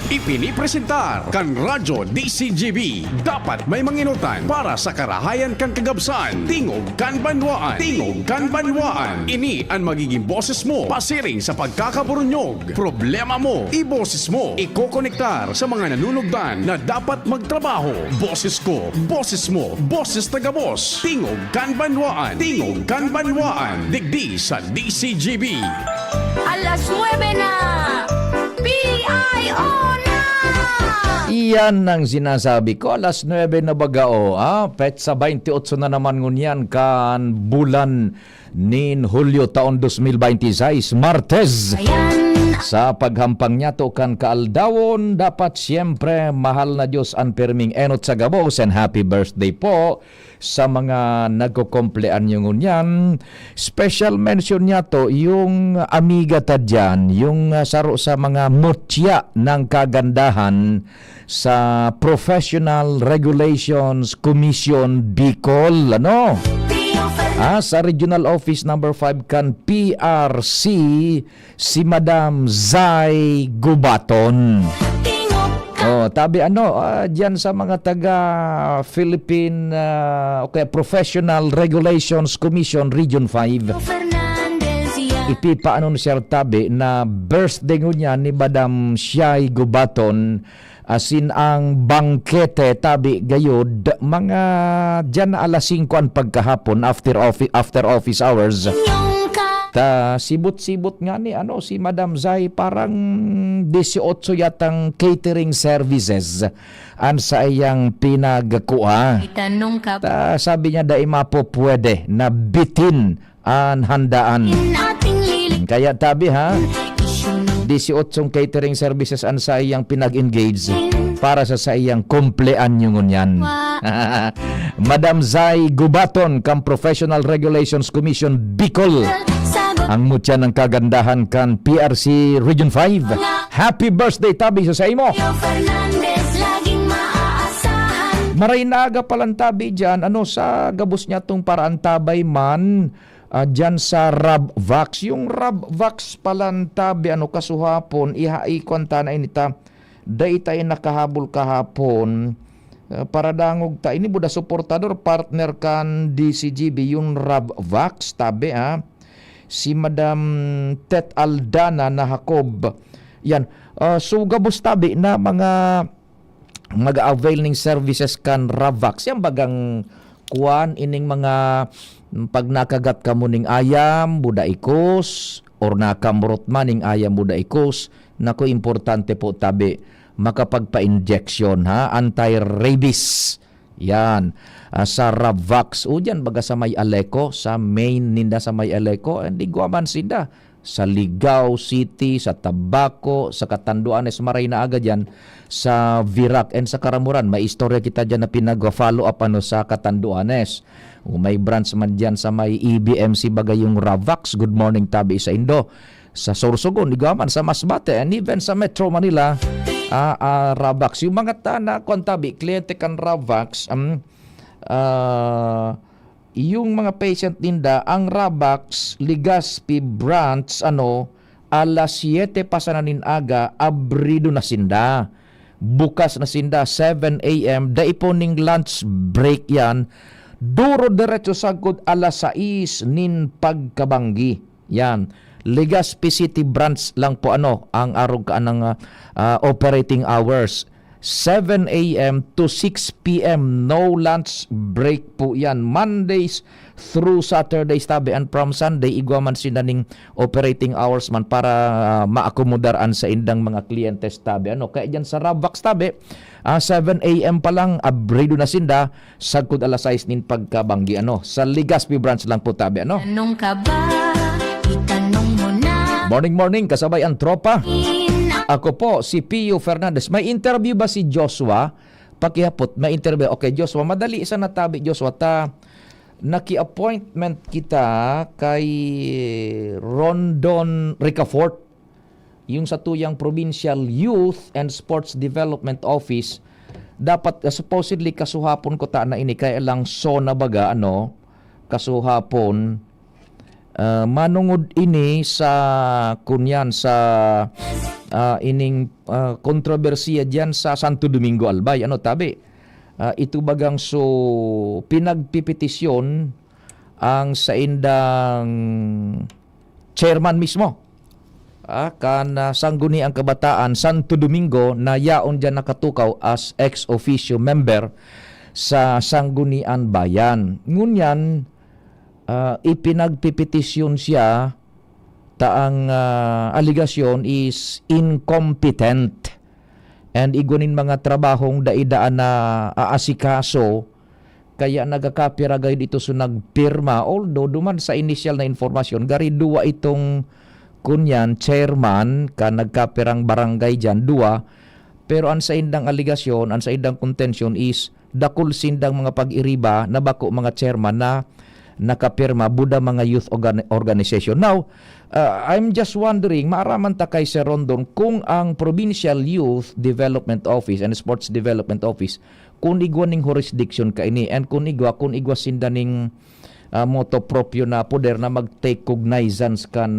Ipinipresentar kan Radyo DCGB. Dapat may manginutan para sa karahayan kan kagabsan. Tingog kan banwaan. Tingog kan banwaan. Ini ang magiging boses mo pasiring sa pagkakaburunyog. Problema mo, iboses mo. Ikokonektar sa mga nanunugdan na dapat magtrabaho. Boses ko, boses mo, boses taga-boss. Tingog kan banwaan. Tingog kan banwaan. Digdi sa DCGB. Alas 9 na! PIO na! Iyan ang sinasabi ko, alas 9 na bagao, petsa 28 na naman ngunyan kan bulan nin Hulyo taon 2026, Martes. Ayan! Sa paghampang niya to kan kaaldawon, dapat siyempre mahal na Diyos ang perming enot sa gabos and happy birthday po sa mga nagkukumplean nyo ngunyan. Special mention niya to yung amiga ta dyan, yung saro sa mga mutya ng kagandahan sa Professional Regulations Commission Bicol, ano? Sa Regional Office number 5 kan PRC si Madam Zai Gubaton. Tabi diyan sa mga taga Philippine Professional Regulations Commission Region 5. Ipipaano siya tabi na birthday niya ni Madam Zai Gubaton. Asin ang bangkete tabi gayod mga dyan na alas 5 ang pagkahapon after office hours. Ta sibot-sibot nga ni si Madam Zai parang 18 yatang catering services an sa iyang pinagkuha. Itanong ka Ta sabi niya dai mapopwede na bitin ang handaan. Kaya tabi 18 catering services an sa iyang pinag-engage para sa iyang kumpleanyo ngunyan. Madam Zai Gubaton kam Professional Regulations Commission Bicol. Ang mutya ng kagandahan kan PRC Region 5. Happy birthday tabi sa imo. Maray naga palang tabi dyan sa gabos niya tong paraan tabay man. Dyan sa Rabvax. Yung Rabvax palantabi kasuhapon ihaikon ta na inita day tayo nakahabol kahapon para dangog ta ini buda suportador partner kan DCGB yung Rabvax tabi si Madam Tet Aldana na Hakob yan so gabos tabi na mga mag-avail ning services kan Rabvax yan bagang kuan ining mga pag nakagat ka mo ning ayam, budaikos, or nakamrot man ning ayam, budaikos, naku importante po tabi, makapagpa-injection anti-rabies. Yan, sa Rabvax. O dyan, baga sa may Aleco, sa main ninda sa may Aleco, hindi guwaman sinda. Sa Ligao City, sa Tabaco, sa Catanduanes, maray na agad yan, sa Virac, and sa Karamuran. May istorya kita dyan na pinag-follow up sa Catanduanes. May branch man dyan sa may EBMC bagay yung Ravax. Good morning tabi sa Indo. Sa Sorsogon, Ligaman, sa Masbate, and even sa Metro Manila, Ravax. Yung mga tana, kontabi, kliyente kan Ravax, yung mga patient ninda, ang Ravax Legazpi branch, alas 7 pasananin aga, abrido na sinda. Bukas na sinda, 7 a.m. Daiponing lunch break yan. Duro diretso sagod alas 6 nin pagkabanggi. Yan. Legazpi City branch lang po ang arog ka ng operating hours. 7 a.m. to 6 p.m. No lunch break po yan. Mondays through Saturdays tabi, and from Sunday igwaman sila ning operating hours man para maakomodaran sa indang mga kliyentes tabi. Kaya dyan sa Ravax tabi, 7 a.m. pa lang abrido na sinda sagkod alas 6 nin pagkabanggi. Sa Legazpi branch lang po tabi. Tanong ka ba? Itanong mo na. Morning kasabay ang tropa. Ako po, si Pio Fernandez. May interview ba si Joshua? Pakihapot, may interview. Okay, Joshua, madali isa natabi, Joshua. Naki-appointment kita kay Rondon Ricafort, yung sa tuyang Provincial Youth and Sports Development Office. Dapat, supposedly, kasuhapon ko na ini, kaya lang na baga, kasuhapon, manungod ini sa kunyan sa ining kontrobersiya diyan sa Santo Domingo Albay. Ano tabi? Ito bagang so pinagpipetisyon ang sa indang chairman mismo. Kan sangguni ang kabataan Santo Domingo na yaon diyan nakatukaw as ex officio member sa Sanggunian Bayan. Ngunyan ipinagpipetisyon siya taang aligasyon is incompetent and igunin mga trabahong daidaan na aasikaso kaya nagakapiragay dito so nagpirma, although duman sa initial na informasyon gari duwa itong kunyan chairman ka nagkapirang barangay dyan, duwa, pero ang sa indang aligasyon, ang sa indang contention is dakul sindang mga pag-iriba na bako mga chairman na nakapirma buda mga youth organization. Now, I'm just wondering, maaraman ta kay Sir Rondon kung ang Provincial Youth Development Office and Sports Development Office kung igwa ning jurisdiction ka ini and kung igwa sindaning moto proprio na poder na mag-take cognizance kan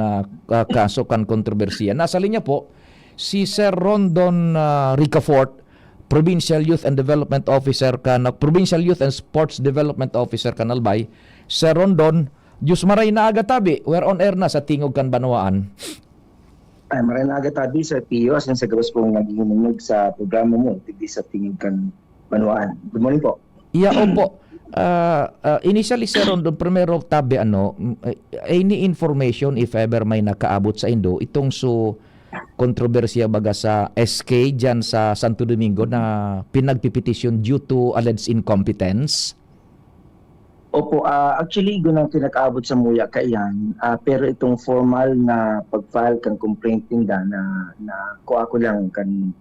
kaso kan kontrobersiya. Nasa linya po si Sir Rondon Ricafort, Provincial Youth and Development Officer Provincial Youth and Sports Development Officer Kanalbay. Sir Rondon, Diyos maray na agatabi, we're on air na sa Tingog kan Banwaan. Ay, maray na agatabi sa Pio, asin sa gawas pong nagihinunog sa programa mo, hindi sa Tingog kan Banwaan. Good morning po. Yeah, opo. Initially, Sir Rondon, primero tabi, any information if ever may nakaabot sa Indo, itong kontrobersiya baga sa SK dyan sa Santo Domingo na pinagpipetisyon due to alleged incompetence? Opo, actually, gunang pinakaabot sa muya kayan, pero itong formal na pag-file kang complaint tinda na ko lang kan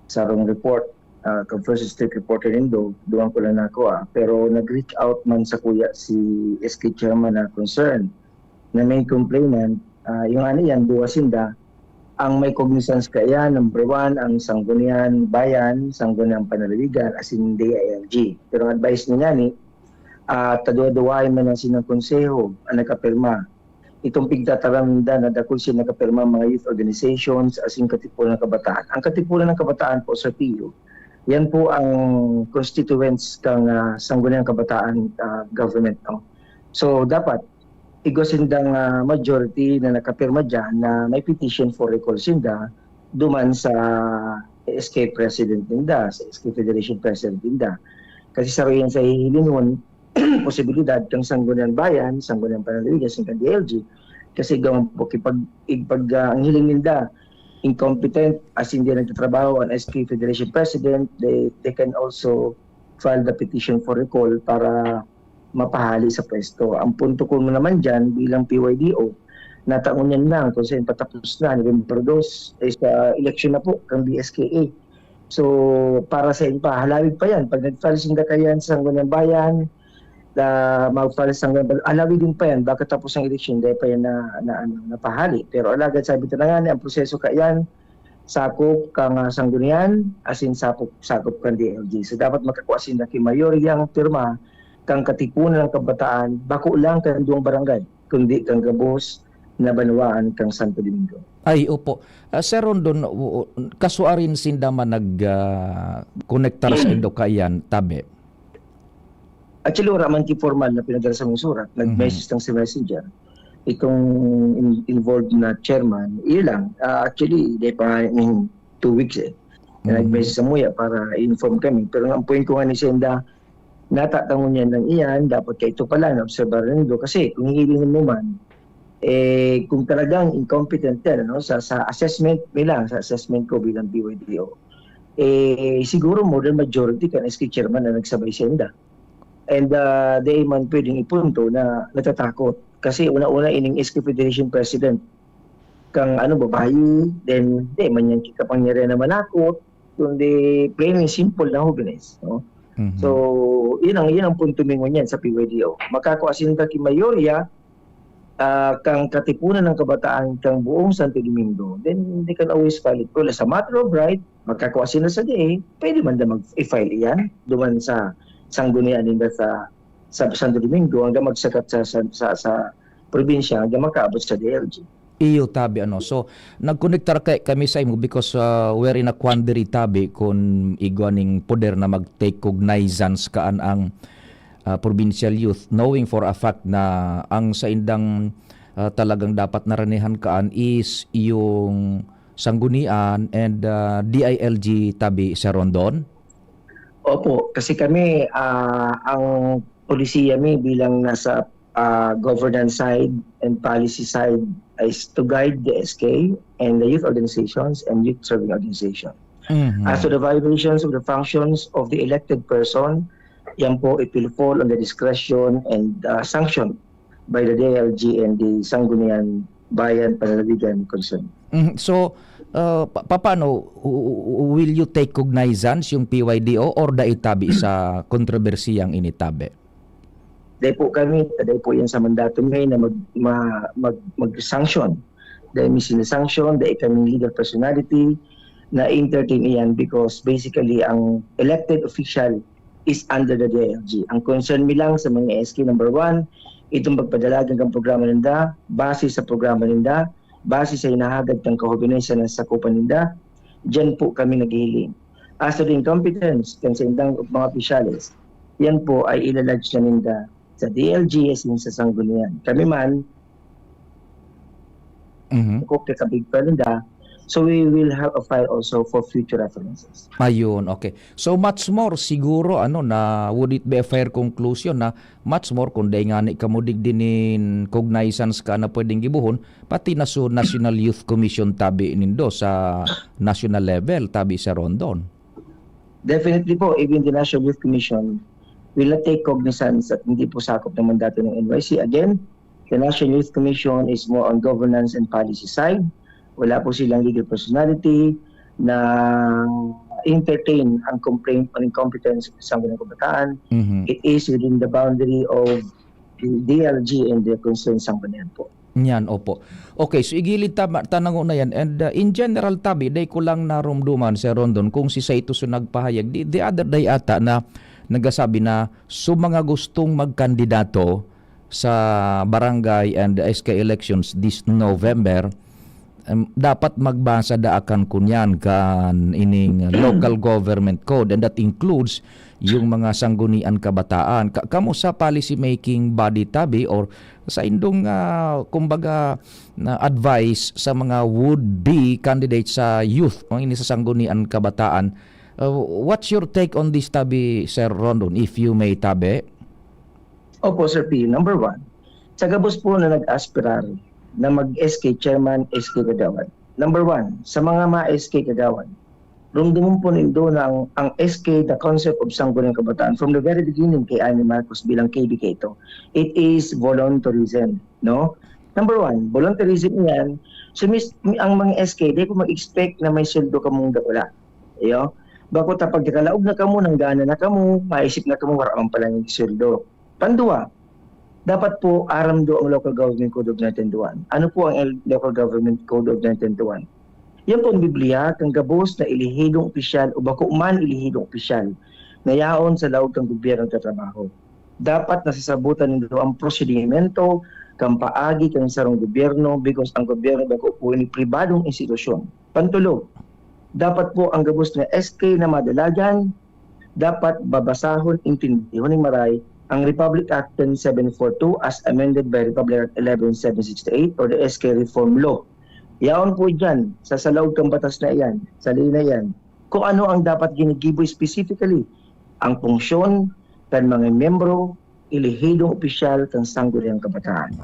sa wrong report, kan first state reporter nindo, duwang ko lang nako pero nag-reach out man sa kuya si SK chairman na concern na main complainant, yung yan, duwa sinda, ang may cognizance kaya, number 1, ang Sanggunian Bayan, Sanggunian Panaliligan, as in DILG. Pero ang advice niya ni, taduwa-duwain man ang sinang konseho ang nakapirma. Itong pigtataramda na dakul siya nakapirma mga youth organizations as in Katipunan ng Kabataan. Ang Katipunan ng Kabataan po sa PIO, yan po ang constituents kang Sangguniang Kabataan government. No? So dapat igosindang majority na nakapirma dyan na may petition for recall sinda duman sa SK President ninda, sa SK Federation President ninda. Kasi sa royan sa hihilingon, posibilidad kang Sangguniang Bayan, Sangguniang Panaliligan, Sangguniang DLG, kasi gawin po ang hiling ninda, incompetent, as hindi nagtatrabaho ang SK Federation President, they can also file the petition for recall para mapahali sa pwesto. Ang punto ko naman dyan bilang PYDO, nataon yan lang kung saan patapos na, November 2, sa election na po ng BSKA. So, para sa inyo pa, halawig pa yan. Pag nag-file sinda kayan sa Sangguniang Bayan, mag-file sa Sangguniang Bayan, halawig din pa yan. Bakit tapos ang election, dahil pa yan napahali. Pero alagad, sabi ito na nga, ang proseso kayan, sakop kang Sanggunian, as in sakop kang DLG. So, dapat makakuha sinda kay mayoryang pirma kang Katipunan ng Kabataan, bako lang kang duwang barangay, kundi kang Gabos na Banwaan kang Santo Domingo. Ay, opo. Sir Rondon, kasuarin sinda man nag-connectar sa Indo kayan, tabi? Actually, wala man formal na pinadala sa mong surat. Nag-message lang si messenger. Itong involved na chairman, ilang. Actually, di pa 2 weeks nag-message sa muya para inform kami. Pero ang point ko nga ni Senda, natatangon niya ng iyan, dapat kayo ito pala na-observe rin ito. Kasi kung hihilingin mo man, kung talagang incompetent yan, sa assessment nila, sa assessment ko bilang BYDO, siguro more than majority kan SK chairman na nagsabay Senda. And they man pwedeng ipunto na natatakot. Kasi una-una ining SK Federation President, kang babae, then di man yan kapangyarihan na manakot, kundi plain and simple na huganes. No? Mm-hmm. So, yun ang punto mingon yan sa PYDO. Makakuasinta ki mayorya, kang Katipunan ng Kabataan kang buong Santo Domingo, then they can always file it. Kung sa matter of right, magkakuasin na sa DA, pwede man na mag-file iyan duman sa Sanggunian nila sa Santo Domingo hanggang magsakat sa probinsya hanggang makaabot sa DLG. Iyo tabi ano. So nagkonektar kami sa imo because we're in a quandary tabi kung igwaning poder na mag-take cognizance kaan ang provincial youth knowing for a fact na ang sa indang talagang dapat naranihan kaan is yung sanggunian and DILG tabi sa Rondon. Opo, kasi kami, ang polisiya mi bilang nasa governance side and policy side is to guide the SK and the youth organizations and youth serving organization. As to the violations of the functions of the elected person, yan po, it will fall on the discretion and sanction by the DLG and the Sangguniang Bayan Panlalawigan concerned. So paano will you take cognizance yung PYDO or daitabi sa kontrobersiyang initabi? Dahil po kami, dahil po yan sa mandato ngayon na mag-sanction. Dahil may sinasanction, dahil kami legal personality na entertain yan because basically ang elected official is under the DLG. Ang concern mi lang sa mga SK number 1, itong pagpadalagan ng programa ninda, base sa programa ninda, base sa hinahagad ng kahobinesan ng sakupan ninda, dyan po kami naghihiling. As to the incompetence ng sa indang mga opisyales, yan po ay ilalodge na ninda sa DLG as in sa sanggunian. Kami man, kopya kabig pa ninda, so we will have a file also for future references. Ayun, okay. So much more siguro na would it be a fair conclusion na much more kung day nga ni kamudig dinin cognizance ka na pwedeng gibuhon pati na so National Youth Commission tabi nindo sa national level tabi sa Rondon. Definitely po, even the National Youth Commission will not take cognizance at hindi po sakop ng mandato ng NYC. Again, the National Youth Commission is more on governance and policy side. Wala po silang legal personality na entertain ang complaint on incompetence sa Sangguniang Kabataan. It is within the boundary of the DLG and the concerned Sanggunian po. Yan, opo. Okay, so igilid tanang na yan. And in general, tabi, day ko lang narumduman sa Rondon kung si Saito so nagpahayag. The other day ata na nagasabi na mga gustong magkandidato sa barangay and SK elections this November, dapat magbasa daakan kunyan kan ining local government code and that includes yung mga sanggunian kabataan. Kamo sa policy making body tabi or sa indong kumbaga na advice sa mga would be candidates sa youth mga ini sa sanggunian kabataan, what's your take on this tabi, Sir Rondon, if you may tabi? Opo, Sir P. Number 1, sa gabos po na nag-aspirar na mag-SK chairman, SK Kagawan. Number 1, sa mga SK Kagawan, rumdumon po nindo na ang SK, the concept of Sangguniang Kabataan, from the very beginning kay Amy Marcos bilang KBK ito, it is voluntarism, no? Number 1, voluntarism yan. So, ang mga SK, di ko mag-expect na may sweldo ka mong wala. Iyo? Bako tapag nakalaog na kamo, nang gana na kamo, maisip na kamo, wala man pala yung sweldo. Pandua, dapat po aramdo ang Local Government Code of 1921. Ano po ang Local Government Code of 1921? Yan po ang Biblia, kang gabos na ilihidong opisyal o bako man ilihidong opisyal na yaon sa laog ng gobyerno ng trabaho. Dapat nasasabutan nito ang prosedimento kang paagi kang sarong gobyerno because ang gobyerno bako po ni pribadong institusyon. Pantulog, dapat po ang gabos na SK na madalagan, dapat babasahon, intindihon ng maray ang Republic Act 10742 as amended by Republic Act 11768 or the SK Reform Law. Yaon po dyan, sa salaog kang batas na yan, sa ley na yan, kung ano ang dapat ginigibo specifically, ang funksyon kan mga membro, ilihidong opisyal kang Sangguniang Kabataan.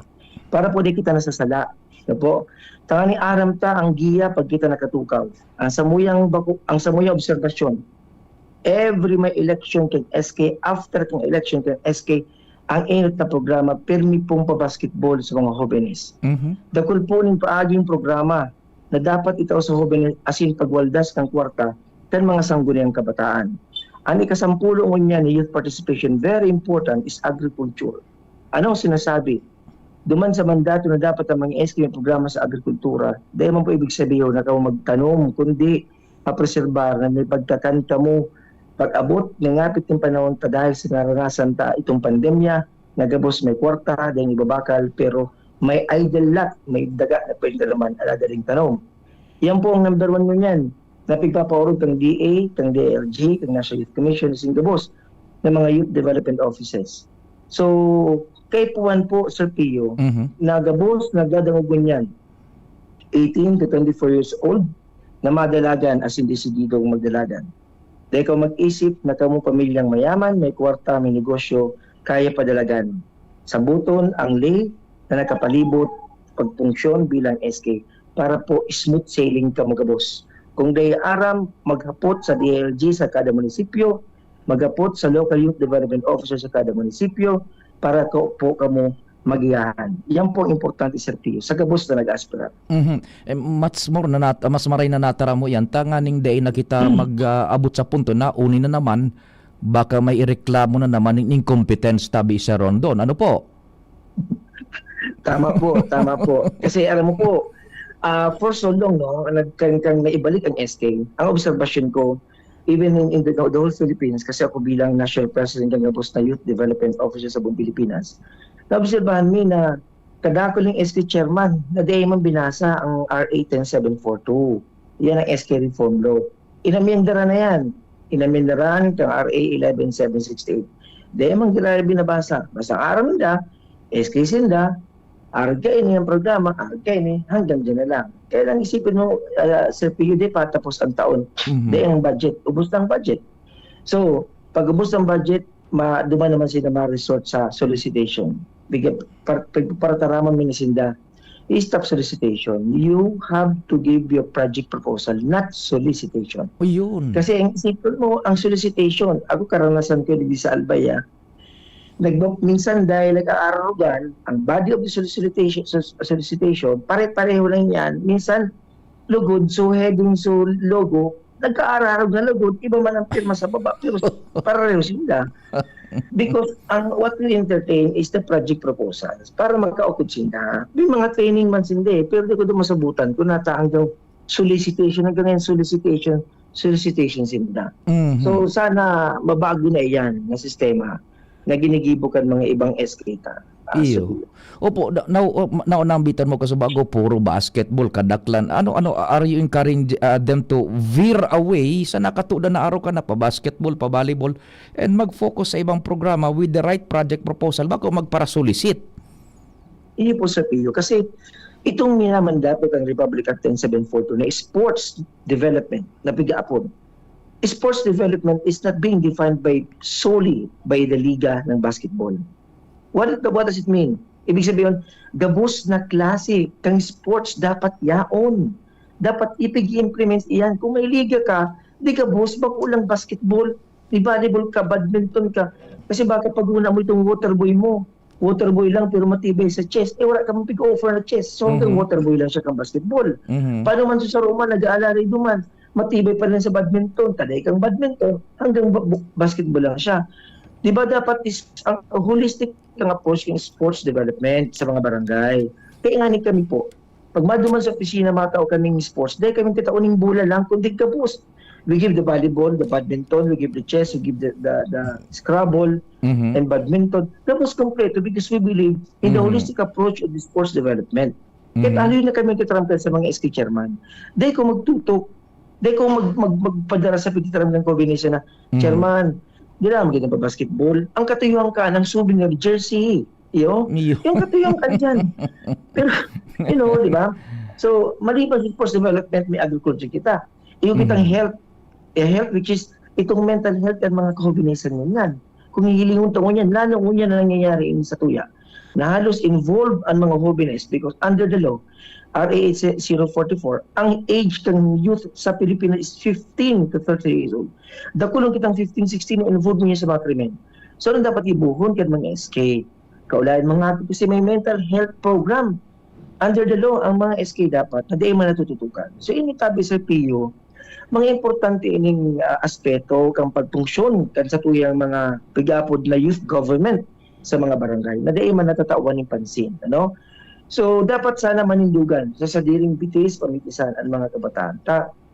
Para po di kita nasasala, na po, tangani aram ta ang giya pag kita nakatukaw. Ang samuyang obserbasyon, every may election kay SK, after kang election kay SK, ang inot na programa, permi pong pa-basketball sa mga jóvenes. Dakul po ng paaging programa na dapat itaw sa jóvenes asin pagwaldas ng kwarta kan mga Sangguniang Kabataan. Ang ikasampulo niya ni youth participation, very important, is agriculture. Anong sinasabi? Duman sa mandato na dapat ang mga SK may programa sa agrikultura, dahil man po ibig sabihin na ka magtanom, kundi mapreserbar na may pagkakanta mo pag-abot ng ngapit ng panahon ta dahil sa naranasan ta itong pandemya, nagabos may kwarta, dahil ibabakal, pero may idle lot, may daga na pwede naman aladaling tanom. Yan po ang number 1 mo niyan. Na pagpapaurog kang DA, kang DLG, kang National Youth Commission, sing gabos ng mga youth development offices. So, kay Puan po, Sir Pio, nagabos, nagdadangugon yan. 18 to 24 years old, na madalagan as in desididong magdalagan. Dahil ikaw mag-isip na kamong pamilyang mayaman, may kwarta, may negosyo, kaya padalagan. Sambuton ang lay na nakapalibot pagpunksyon bilang SK para po smooth sailing ka magabos. Kung day aram, maghapot sa DLG sa kada munisipyo, maghapot sa local youth development officer sa kada munisipyo para po kamo magiyahan. Yan po ang importante, Sir Pio, sa gabos na nag-aspirate. Mas maray na natara mo yan. Tanganing day na kita mag-abot sa punto na uni na naman, baka may ireklamo na naman ng incompetence tabi sa Rondon. Ano po? Tama po, tama po. Kasi alam mo po, for so long, no, nagkang naibalik ang SK. Ang obserbasyon ko, even in the whole Philippines, kasi ako bilang National President ng Gabos na Youth Development Officer sa buong Pilipinas, naobserbahan mi na kadakoling SK Chairman na di man binasa ang RA 10742. Yan ang SK Reform Law. Inamyendara na yan. Inamyendaran kang RA 11768. Di man ginala binabasa. Basta araw nila, SK Sinda, argay niya ang programa, argay niya, hanggang dyan na lang. Kaya lang isipin mo, Sir PUD, patapos ang taon. Dahil ang budget, ubos ng budget. So, pag ubos ng budget, duman naman sila ma-resort sa solicitation. Para taraman minisinda, i-stop solicitation. You have to give your project proposal, not solicitation. O yun. Kasi ang isipin mo, ang solicitation, ako karanasan ko di sa Albaya, minsan dahil nag-aarugan, ang body of the solicitation, pare-pareho lang yan. Minsan, lugod, so heading, so logo, nagka-ararog na lugod, iba man ang pirma sa baba, pero pareho sila. Because what we entertain is the project proposals para magkaukod sila. May mga training man sila pero di ko doon masabutan kung nataang daw solicitation, hanggang solicitation sila. So sana mabago na yan na sistema na ginigibukan mga ibang SK ta. Iyo. Opo, naunambitan mo kasi bago puro basketball kadaklan. Ano are you encouraging them to veer away sa nakatuda na araw ka na pa basketball, pa volleyball and mag-focus sa ibang programa with the right project proposal bago magpara-solicit? Iyo po, Sir Pio, kasi itong minamandato ng Republic Act 10742 na sports development na pigaapon. Sports development is not being defined solely by the liga ng basketball. What does it mean? Ibig sabihin, gabos na klase kang sports dapat yaon. Dapat ipig-implement iyan. Kung may liga ka, di gabos, bakulang basketball, di volleyball ka, badminton ka. Kasi baka pag-una mo itong waterboy mo, waterboy lang pero matibay sa chess, wala ka mong pig-offer na chess. So hanggang waterboy lang siya kang basketball. Paano man sa Roma, nag-aalala duman, matibay pa rin sa badminton, kaday kang badminton, hanggang basketball lang siya. Di ba dapat ang holistic ang approach ng sports development sa mga barangay. Kaya nga kami po, pag maduman sa opisina matao kaming sports, dahil kaming kitauning bola lang, kundi kapos. We give the volleyball, the badminton, we give the chess, we give the Scrabble, and badminton. Tapos kompleto because we believe in the holistic approach of the sports development. Kaya ano yun na kami kitrampan sa mga SK chairman. Dahil ko magtutok, dahil ko magpadara sa pagkitaram ng combination na, Chairman, di na magiging pa basketball. Ang katuyuan ka ng souvenir jersey. Yung katuyuan ka dyan. Pero, di ba? So, maliban sa sports development, may agriculture kita. Yung kitang health which is itong mental health at mga combination yan. Kung hihilingon ito yan, lalo yan na nangyayari sa tuya. Na halos involved ang mga hobbiness because under the law, RA 044, ang age ng youth sa Pilipinas is 15 to 30 years old. Dakulong kitang 15, 16 involved niya sa mga krimen. So, ano dapat ibuhon kaya mga SK? Kaulayan mga kasi may mental health program. Under the law, ang mga SK dapat na di man natututukan. So, initabi sa PU, mga importante ining aspeto kang pagtungsyon kan sa tuyang mga pigapod na youth government sa mga barangay na di man natatawan ng pansin. Ano? So, dapat sana manindugan sa sadiring bitis, pamitisan ang mga kabataan.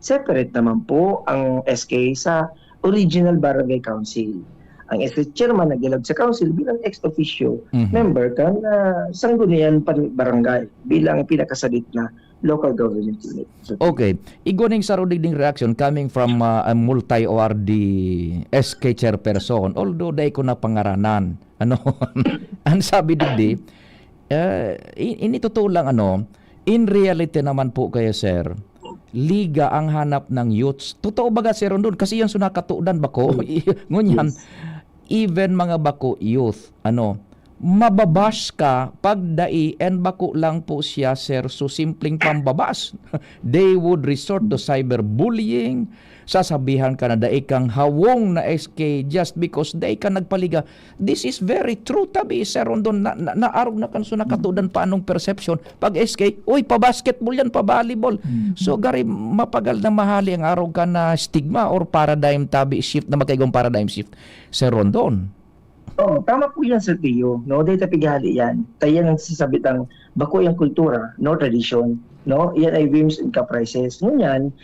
Separate naman po ang SK sa original barangay council. ang SK chairman nagilag sa council bilang ex officio Mhm. member kan sanggunian barangay bilang pinakasalit na local government unit. So, Okay. Iguning sa ding reaction coming from a multi-ORD SK chairperson, although day ko na pangaranan. Ano? Ang sabi digdi, ini totoo lang in reality naman po kayo, sir, liga ang hanap ng youths. Totoo baga, sir, doon? Kasi yan sunakatuudan bako. Ngunyan, even mga bako youth, mababash ka pagdai and bako lang po siya, sir, so simpleng pambabas. They would resort to cyberbullying. Sasabihan ka na dai kang hawong na SK just because dai ka nagpaliga. This is very true tabi, sir, doon naarog na kan sunakatudan pa anong perception pag SK, uy, pa basketball yan, pa volleyball. So gari mapagal na mahali ang arog ka na stigma or paradigm tabi shift na makaigong paradigm shift, sir, Rondon. Oh, tama po yan, Sir Pio. No, dahil tapighali yan. Tayo ang sasabitang bako yung kultura, no tradition, no? Yan ay whims and caprices. Ngunyan,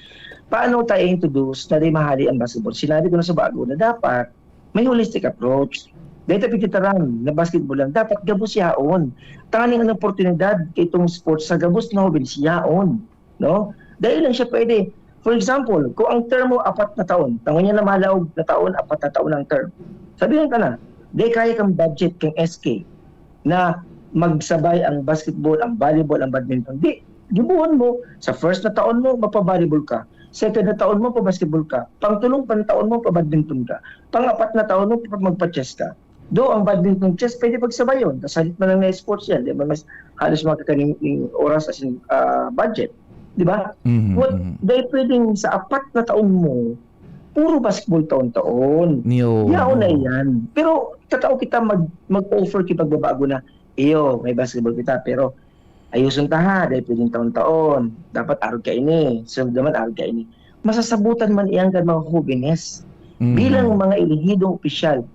paano tayo introduce na di mahali ang basketball? Sinabi ko na sa bago na dapat may holistic approach. Dahil tapikitaran na basketball lang, dapat gabos yaon. Tanganing ang oportunidad kay itong sports sa gabos na hobilis yaon. No? Dahil lang siya pwede. For example, kung ang term mo 4 na taon, tangon niya na malaog na taon, 4 na taon ang term. Sabihin ka na, di kaya kang budget kang SK na magsabay ang basketball, ang volleyball, ang badminton. Di, gibuhan mo, sa first na taon mo, mapa-volleyball ka. Second na taon mo, pa-basketball ka. Pangtulong pa na taon mo, pa-badminton ka. Pang-4 na taon mo, magpa-chess ka. Do ang badminton, chess, pwede pagsabay yun. Tapos halit mo lang na sports yan. Di ba? Mas halos makakaning oras as in budget. Di ba? Dahil pwedeng sa 4 na taon mo, puro basketball taon-taon. Yaon na yan. Pero tatao kita mag-offer kita pagbabago na, iyo, may basketball kita, pero ayusun ta ha, dahil pwedeng taon-taon. Dapat arog ka ini. So naman arog ka ini. Masasabutan man iyang kan mga hubines. Bilang mga ilihidong opisyal,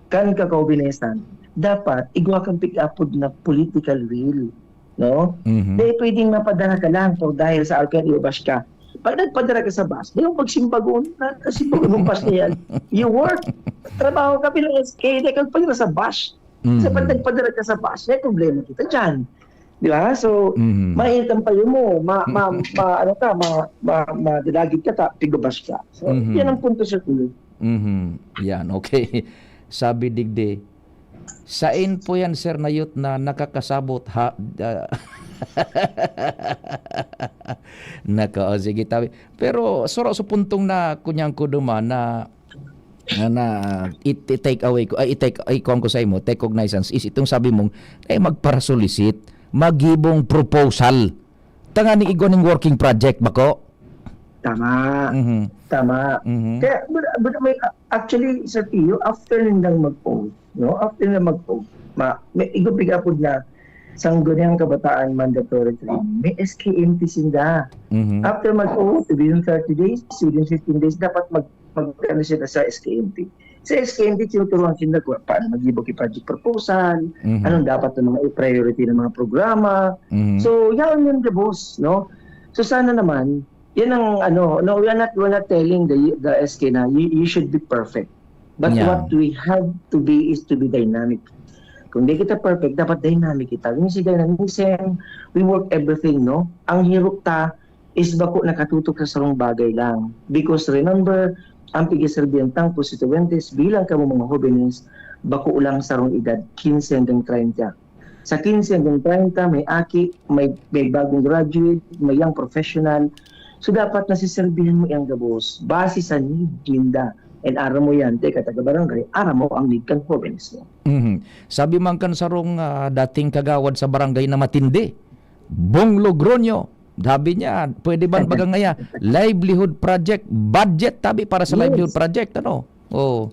kan kakaubinesan, dapat igwa kang pick-upod na political will. No? Dahil pwedeng mapadala ka lang dahil sa arog ka, iubash ka. Pag nagpadara ka sa bus, yung pagsimbagoon na, kasi pag bus na yan, you work, trabaho ka bilang SK, dahil kang padara sa bus. Kasi pag nagpadara ka sa bus, may problema kita dyan. Di ba? So, mainit ang payo mo, madilagid ka, pigubas ka. So, yan ang punto sa tuloy. Yan, okay. Sabi digdi, sain po yan, sir, na youth na nakakasabot sige tabi. Pero soro sa puntong na kunyang ko duman na i-take away ko, i-take ko sa imo, take cognizance is itong sabi mong magpara-solicit, magibong proposal. Tanganing igoning working project bako. Tama. Tama. Kaya but may actually sa Tio after nilang mag-post, no? After nilang mag-post, may igupig-apod na sangguniang kabataan mandatory training. May SKMT sinda. After mag-post, within 30 days, within 15 days, dapat mag-ano sila sa SKMT. Sa SKMT, tinuturuan sila paano mag-ibog project proposal, anong dapat ng mga priority ng mga programa. So, yan yung the boss, no? So, sana naman, yan ang no, we're not telling the SK na you should be perfect. But what we have to be is to be dynamic. Kung di kita perfect, dapat dynamic kita. Yung si dynamism, we work everything, no? Ang hirap ta is bako nakatutok sa sarong bagay lang. Because remember, ang pigisalbiyantang constituentes bilang kamo mga jóvenes, bako ulang sarong edad 15 hanggang 30. Sa 15 hanggang 30, may aki, may bagong graduate, may young professional. So dapat nasiserbihan mo yung gabos, base sa need, linda. And ara mo yan, teka taga-barangay, ara mo ang need kang jóvenes mo. Sabi man kan sarong dating kagawad sa barangay na matindi, Bong Logronyo, sabi niya, pwede ba bagang ngaya, livelihood project, budget tabi para sa livelihood project, ano? Oh.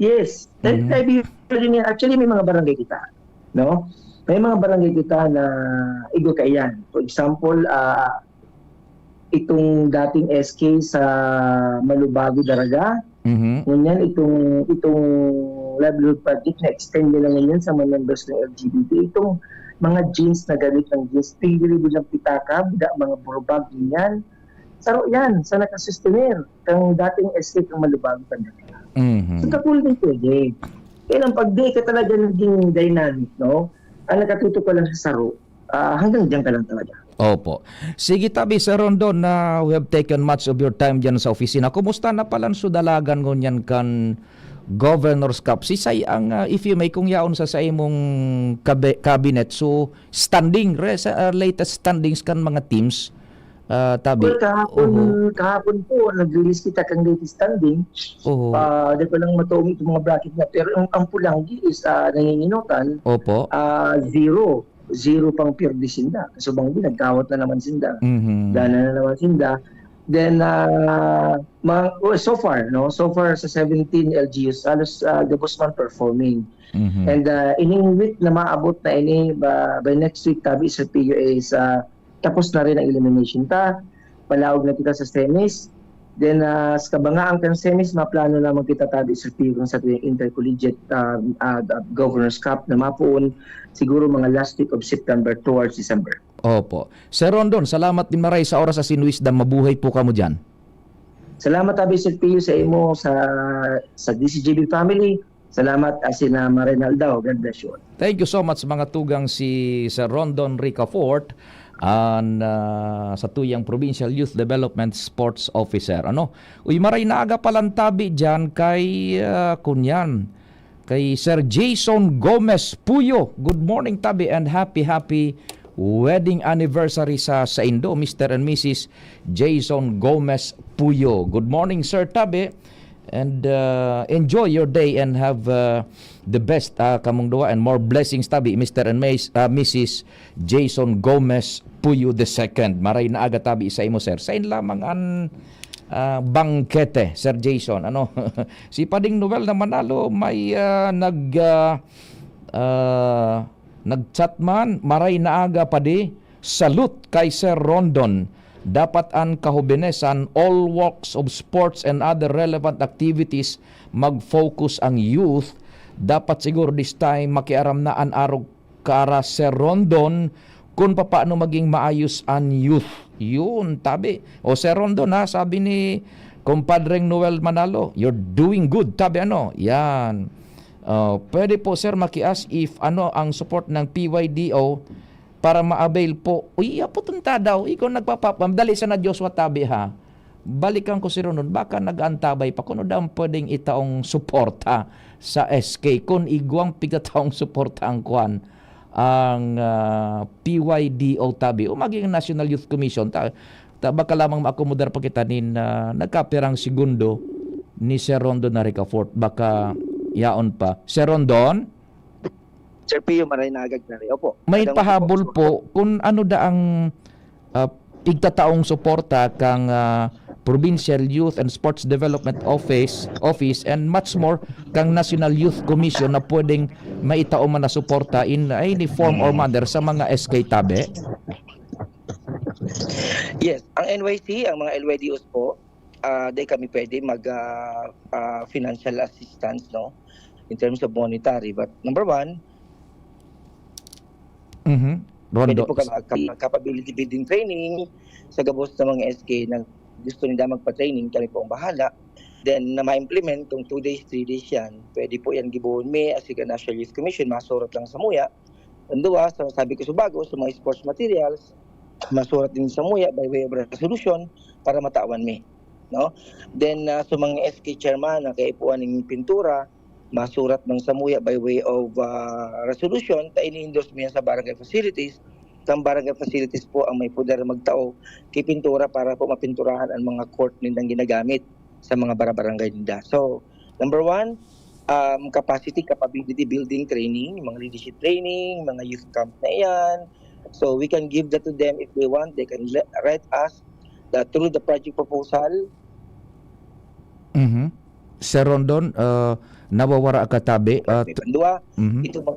Yes. Actually, may mga barangay kita, no? May mga barangay kita na igo kaiyan. For example, itong dating SK sa Malubago, Daraga, ngunyan itong livelihood project na extend nila ngayon sa mga members ng LGBT. Itong mga jeans na gamit ng jeans, pili bilang pitaka, mga burbag niyan, saro yan sa nakasustener kang dating SK kang malubag pandemya. Mhm. So kapulo din pwede. Kaya lang pag di ka talaga naging dynamic, no? Ang nakatuto ka lang sa saro, hanggang diyan ka lang talaga. Opo. Sige tabi, Sir Rondon, na we have taken much of your time dyan sa opisina. Kumusta na palan sudalagan ngunyan kan Governor's Cup? Si say ang if you may kung yaon sa imong cabinet. So standing sa latest standings kan mga teams tabi. Well, kahapon po, nag-release kita kang latest standing. Oo. Di ko lang matuwi itong mga bracket na. Pero ang ampulang is nanginginutan, Opo. zero pang pure di sinda. Kasubang din, nagkawat na naman sinda. Mhm. Dana na naman sinda. Then, so far sa 17 LGUs, halos gabos man performing. Mhm. And ining week na maabot na ini, by next week, tabi sa PUA is tapos na rin ang elimination ta. Palawag na kita sa semis. Then, sa kabangaan kang semis, maplano naman kita tabi sa PUA sa tuwing intercollegiate Governor's Cup na mapuon siguro mga last week of September towards December. Opo. Sir Rondon, salamat din maray sa oras sa Sinwisdom. Mabuhay po kamo dyan. Salamat tabi sa PU sa imo sa DCGB family. Salamat Asina Marinaldo. God bless you. Thank you so much mga tugang si Sir Rondon Ricafort and sa tuyang Provincial Youth Development Sports Officer. Uy maray naaga palang tabi dyan kay kunyan. Kay Sir Jason Gomez Puyo. Good morning tabi and happy wedding anniversary sa Indo, Mr. and Mrs. Jason Gomez Puyo. Good morning, Sir Tabi, and enjoy your day and have the best kamong duwa and more blessings Tabi, Mr. and Mrs. Jason Gomez Puyo II. Maray na aga Tabi sa imo, sir. Sain lamang an bangkete, Sir Jason. Si Pading Noel na Manalo may nagchat man, maray na aga pa di, salute kay Sir Rondon. Dapat ang kahubenesan, all walks of sports and other relevant activities, mag-focus ang youth. Dapat siguro this time makiaram na an arog kara Sir Rondon kung paano maging maayos ang youth. Yun, tabi. O Sir Rondon sabi ni Compadreng Noel Manalo, you're doing good, tabi yan. Pwede po sir makias if ang support ng PYDO para ma-avail po. Uy, aputunta daw. Ikaw nagpapapamdali sa na Joshua tabi ha. Balikan ko si Ronon. Baka nag-antabay pa. Kuno daw pwedeng itaong suporta sa SK. Kung igwang pigataong suporta ang kuan ang PYDO tabi. O maging National Youth Commission. Baka lamang maakomodar pa kita nin nagkapirang segundo ni Sir Rondon na Ricafort. Baka yaon pa. Sir Rondon? Sir Pio, maray na agad na rin. Opo. May pahabol po kung ano da ang igtataong suporta kang Provincial Youth and Sports Development Office and much more kang National Youth Commission na pwedeng maitao man na suporta in any form or manner sa mga SK tabi? Yes, ang NYC, ang mga LYDOs po, di kami pwede mag financial assistance in terms of monetary, but number one, pwede po capability building training sa gabos ng mga SK na gusto nila magpa-training, kami po ang bahala. Then na ma-implement kung 2 days, 3 days yan, pwede po yan gibuon me as a National Youth Commission, masurat lang sa muya. Anduwa, sabi ko sa bago, sa mga sports materials, masurat din sa muya by way of resolution para matawan me. Then sa mga SK chairman na kaipuan ng pintura, masurat ng samuya by way of resolution, ta ini-endorse mo yan sa barangay facilities. Ang barangay facilities po ang may poder magtao kay pintura para po mapinturahan ang mga court nindang ginagamit sa mga barangay nila. So, number one, capability building training, mga leadership training, mga youth camp na yan. So, we can give that to them if they want. They can write us through the project proposal. Sir Rondon, nawawara ka tabi. Pandua, ito bang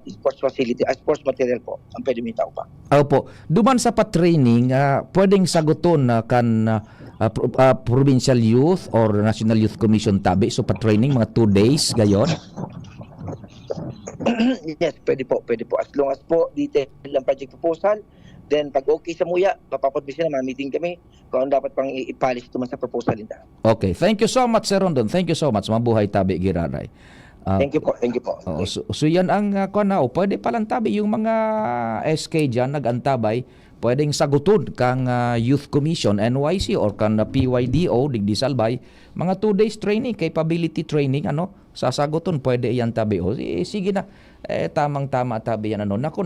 sports facility, sports material po, ang pwede may tao pa. Opo. Duman sa pa-training, pwedeng saguton kan Provincial Youth or National Youth Commission tabi. So pa-training, mga 2 days, gayon? Yes, pwede po. As long as po detail ang project proposal, Then pag okay sa muya, papapodbis na meeting kami kung ano dapat pang i-polish tuman sa proposal nila. Okay, thank you so much Sir Rondon. Thank you so much. Mabuhay tabi Giraray. Thank you po. Oo, so yan ang pwede palang tabi yung mga SK diyan nag-antabay, pwedeng saguton kang Youth Commission NYC or kan PYDO digdi Salbay, mga 2 days training, capability training sasaguton pwede yan tabi. Sige na. Tamang-tama tabi yan Naku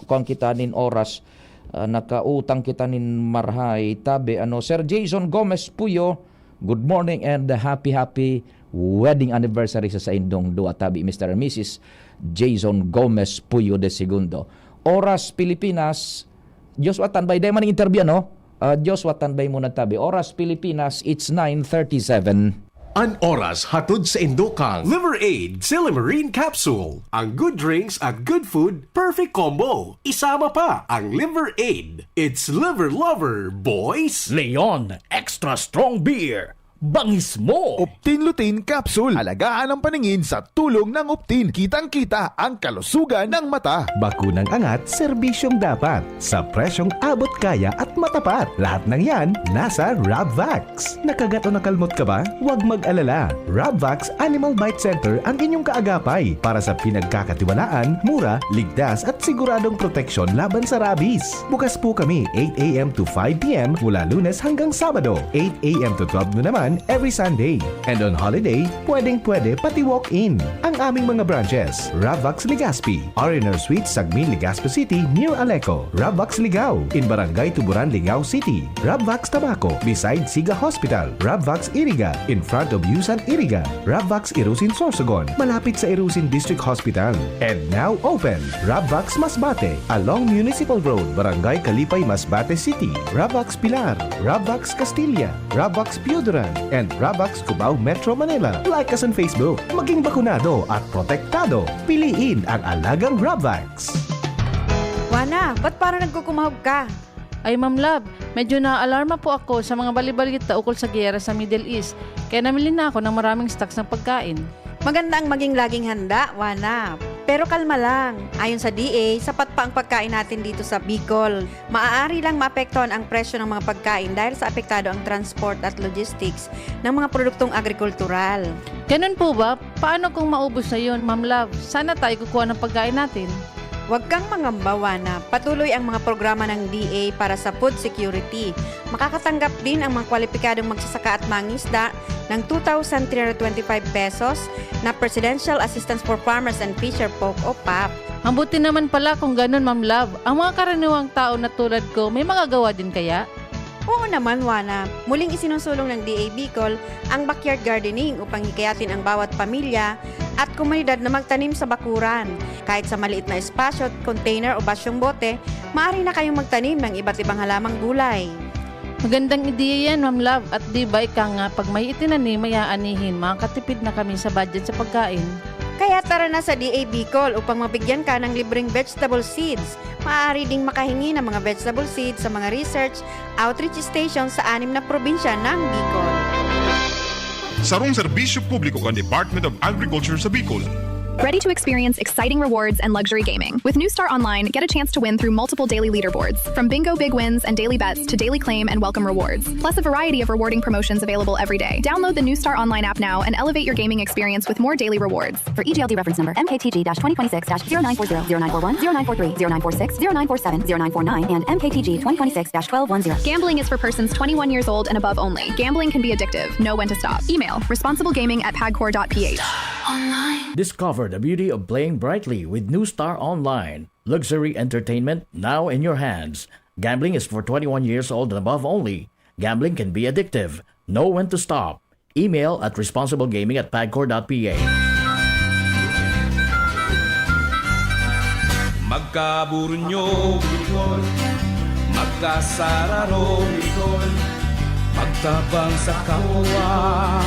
kuan kita nin oras, nakautang kita nin marhay tabi Sir Jason Gomez Puyo, good morning and happy wedding anniversary sa indong duwa tabi Mr. and Mrs. Jason Gomez Puyo de Segundo. Oras Pilipinas, Diyos watanbay day man interview Diyos watanbay muna tabi. Oras Pilipinas, it's 9:37. An oras hatod sa Indokang Liver Aid Silimarine Capsule. Ang good drinks at good food, perfect combo. Isama pa ang Liver Aid. It's liver lover, boys. Leon Extra Strong Beer. Bangis mo! Optin Lutein Capsule. Alagaan ang paningin sa tulong ng Optin. Kitang-kita ang kalusugan ng mata. Bakunang angat, serbisyong dapat. Sa presyong abot kaya at matapat. Lahat ng yan, nasa Rabvax. Nakagat o nakalmot ka ba? Huwag mag-alala. Rabvax Animal Bite Center ang inyong kaagapay para sa pinagkakatiwalaan, mura, ligtas at siguradong proteksyon laban sa rabies. Bukas po kami 8 a.m. to 5 p.m. mula Lunes hanggang Sabado. 8 a.m. to 12 noon naman every Sunday. And on holiday, pwedeng-pwede pati walk-in. Ang aming mga branches, Rabvax Legazpi, R&R Suite, Sagmin, Legazpi City, near Aleco. Rabvax Ligao, in Barangay Tuburan, Ligao City. Rabvax Tabaco, beside Siga Hospital. Rabvax Iriga, in front of Yusan Iriga. Rabvax Irusin Sorsogon, malapit sa Irusin District Hospital. And now open, Rabvax Masbate, along Municipal Road, Barangay Kalipay, Masbate City. Rabvax Pilar, Rabvax Castilla, Rabvax Piuduran, and Rabvax Cubao Metro Manila. Like us on Facebook. Maging bakunado at protektado. Piliin ang alagang Rabvax. Wana, ba't parang nagkukumahog ka? Ay Ma'am Love, medyo na-alarma po ako sa mga balibalita ukol sa giyera sa Middle East. Kaya namili na ako ng maraming stocks ng pagkain. Maganda ang maging laging handa, Wana. Pero kalma lang. Ayon sa DA, sapat pa ang pagkain natin dito sa Bicol. Maaari lang maapektuhan ang presyo ng mga pagkain dahil sa apektado ang transport at logistics ng mga produktong agrikultural. Ganun po ba? Paano kung maubos na yun, Ma'am Love? Sana tayo kukuha ng pagkain natin. Huwag kang mangamba, Wana. Patuloy ang mga programa ng DA para sa food security. Makakatanggap din ang mga kwalipikadong magsasaka at mangisda ng 2,325 pesos na Presidential Assistance for Farmers and Fisher Folk o PAP. Ang buti naman pala kung ganun, Ma'am Love. Ang mga karaniwang tao na tulad ko, may magagawa din kaya? Oo naman, Wana. Muling isinusulong ng DA Bicol ang backyard gardening upang hikayatin ang bawat pamilya at komunidad na magtanim sa bakuran. Kahit sa maliit na espasyo, container o basyong bote, maaari na kayong magtanim ng iba't ibang halamang gulay. Magandang ideya yan, Ma'am Love. At di ba ika nga, pag may itinanim, may aanihin, makakatipid na kami sa budget sa pagkain. Kaya tara na sa DA Bicol upang mabigyan ka ng libreng vegetable seeds. Maaari ding makahingi ng mga vegetable seeds sa mga research outreach stations sa 6 na probinsya ng Bicol. Sarong serbisyo publiko kan Department of Agriculture sa Bicol. Ready to experience exciting rewards and luxury gaming? With New Star Online, get a chance to win through multiple daily leaderboards, from bingo big wins and daily bets to daily claim and welcome rewards, plus a variety of rewarding promotions available every day. Download the New Star Online app now and elevate your gaming experience with more daily rewards. For EGLD reference number MKTG-2026-0940, 0941, 0943, 0946, 0947, 0949, and MKTG 2026-1210. Gambling is for persons 21 years old and above only. Gambling can be addictive. Know when to stop. Email responsiblegaming@pagcor.ph. Discover the beauty of playing brightly with New Star Online. Luxury entertainment now in your hands. Gambling is for 21 years old and above only. Gambling can be addictive. Know when to stop. Email at responsiblegaming@pagcor.ph. Magkaburunyo, Bicol. Magkasararo, Bicol. Magtabang sa kapwa,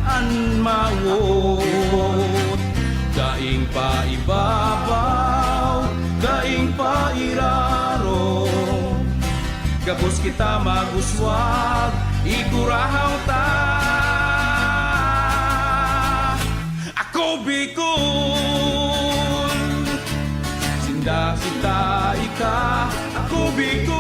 anmawot. Daing pa ibabaw, daing pa iraro. Gabos kita maguswag, igurahaw ta. Ako Bicol, sinda kita ika. Ako Bicol.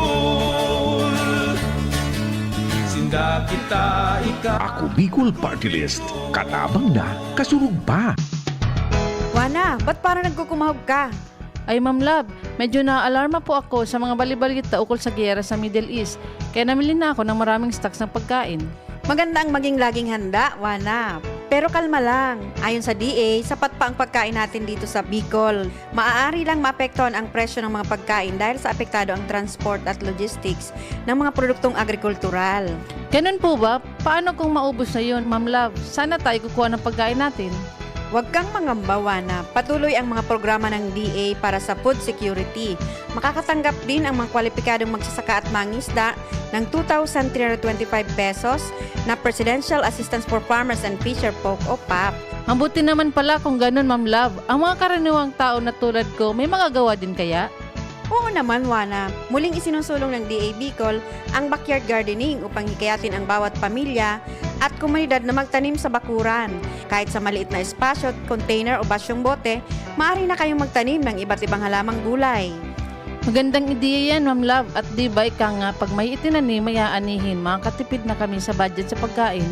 kita, ikaw. Ako Bicol Party List. Katabang na, kasurug pa. Wana, ba't parang nagkukumahog ka? Ay Ma'am Love, medyo na-alarma po ako sa mga balibalita ukol sa giyera sa Middle East. Kaya namili na ako ng maraming stocks ng pagkain. Maganda ang maging laging handa, Wana. Pero kalma lang. Ayon sa DA, sapat pa ang pagkain natin dito sa Bicol. Maaari lang maapektuhan ang presyo ng mga pagkain dahil sa apektado ang transport at logistics ng mga produktong agrikultural. Ganun po ba? Paano kung maubos na yun, Ma'am Love? Sana tayo kukuha ng pagkain natin. Huwag kang mangamba, Wana. Patuloy ang mga programa ng DA para sa food security. Makakatanggap din ang mga kwalipikadong magsasaka at mangisda ng 2,325 pesos na Presidential Assistance for Farmers and Fisher Folk o PAP. Mabuti naman pala kung ganun, Ma'am Love. Ang mga karaniwang tao na tulad ko, may magagawa din kaya? Oo naman, Wana. Muling isinusulong ng DA Bicol ang backyard gardening upang hikayatin ang bawat pamilya at komunidad na magtanim sa bakuran. Kahit sa maliit na espasyo, container o basyong bote, maaari na kayong magtanim ng iba't ibang halamang gulay. Magandang ideya yan, Ma'am Love. At di ba ika nga, pag may itinanim, may aanihin, makakatipid na kami sa budget sa pagkain.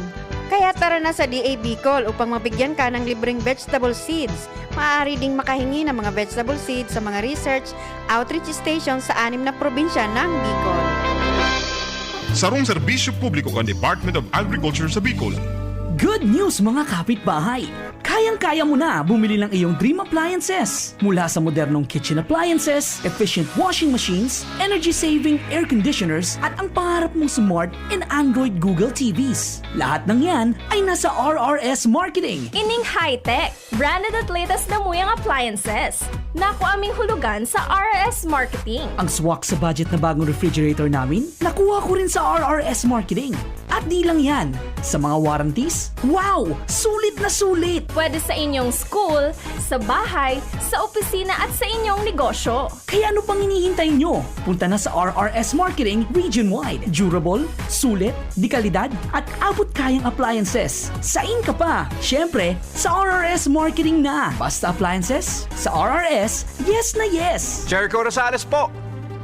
Kaya tara na sa DA Bicol upang mabigyan ka ng libreng vegetable seeds. Maaari ding makahingi ng mga vegetable seeds sa mga research outreach stations sa 6 na probinsya ng Bicol. Sarong serbisyo publiko kan Department of Agriculture sa Bicol. Good news mga kapitbahay! Kayang-kaya mo na bumili ng iyong dream appliances. Mula sa modernong kitchen appliances, efficient washing machines, energy-saving air conditioners, at ang pangarap mong smart and Android Google TVs. Lahat ng yan ay nasa RRS Marketing. Ining high-tech, branded at latest na muyang appliances. Naku aming hulugan sa RRS Marketing. Ang swak sa budget na bagong refrigerator namin, nakuha ko rin sa RRS Marketing. At di lang yan, sa mga warranties, wow! Sulit na sulit! Pwede sa inyong school, sa bahay, sa opisina at sa inyong negosyo. Kaya ano pang hinihintay nyo? Punta na sa RRS Marketing region-wide. Durable, sulit, di kalidad, at abot-kayang appliances. Sain ka pa! Siyempre, sa RRS Marketing na. Basta appliances, sa RRS, yes na yes! Jericho Rosales po!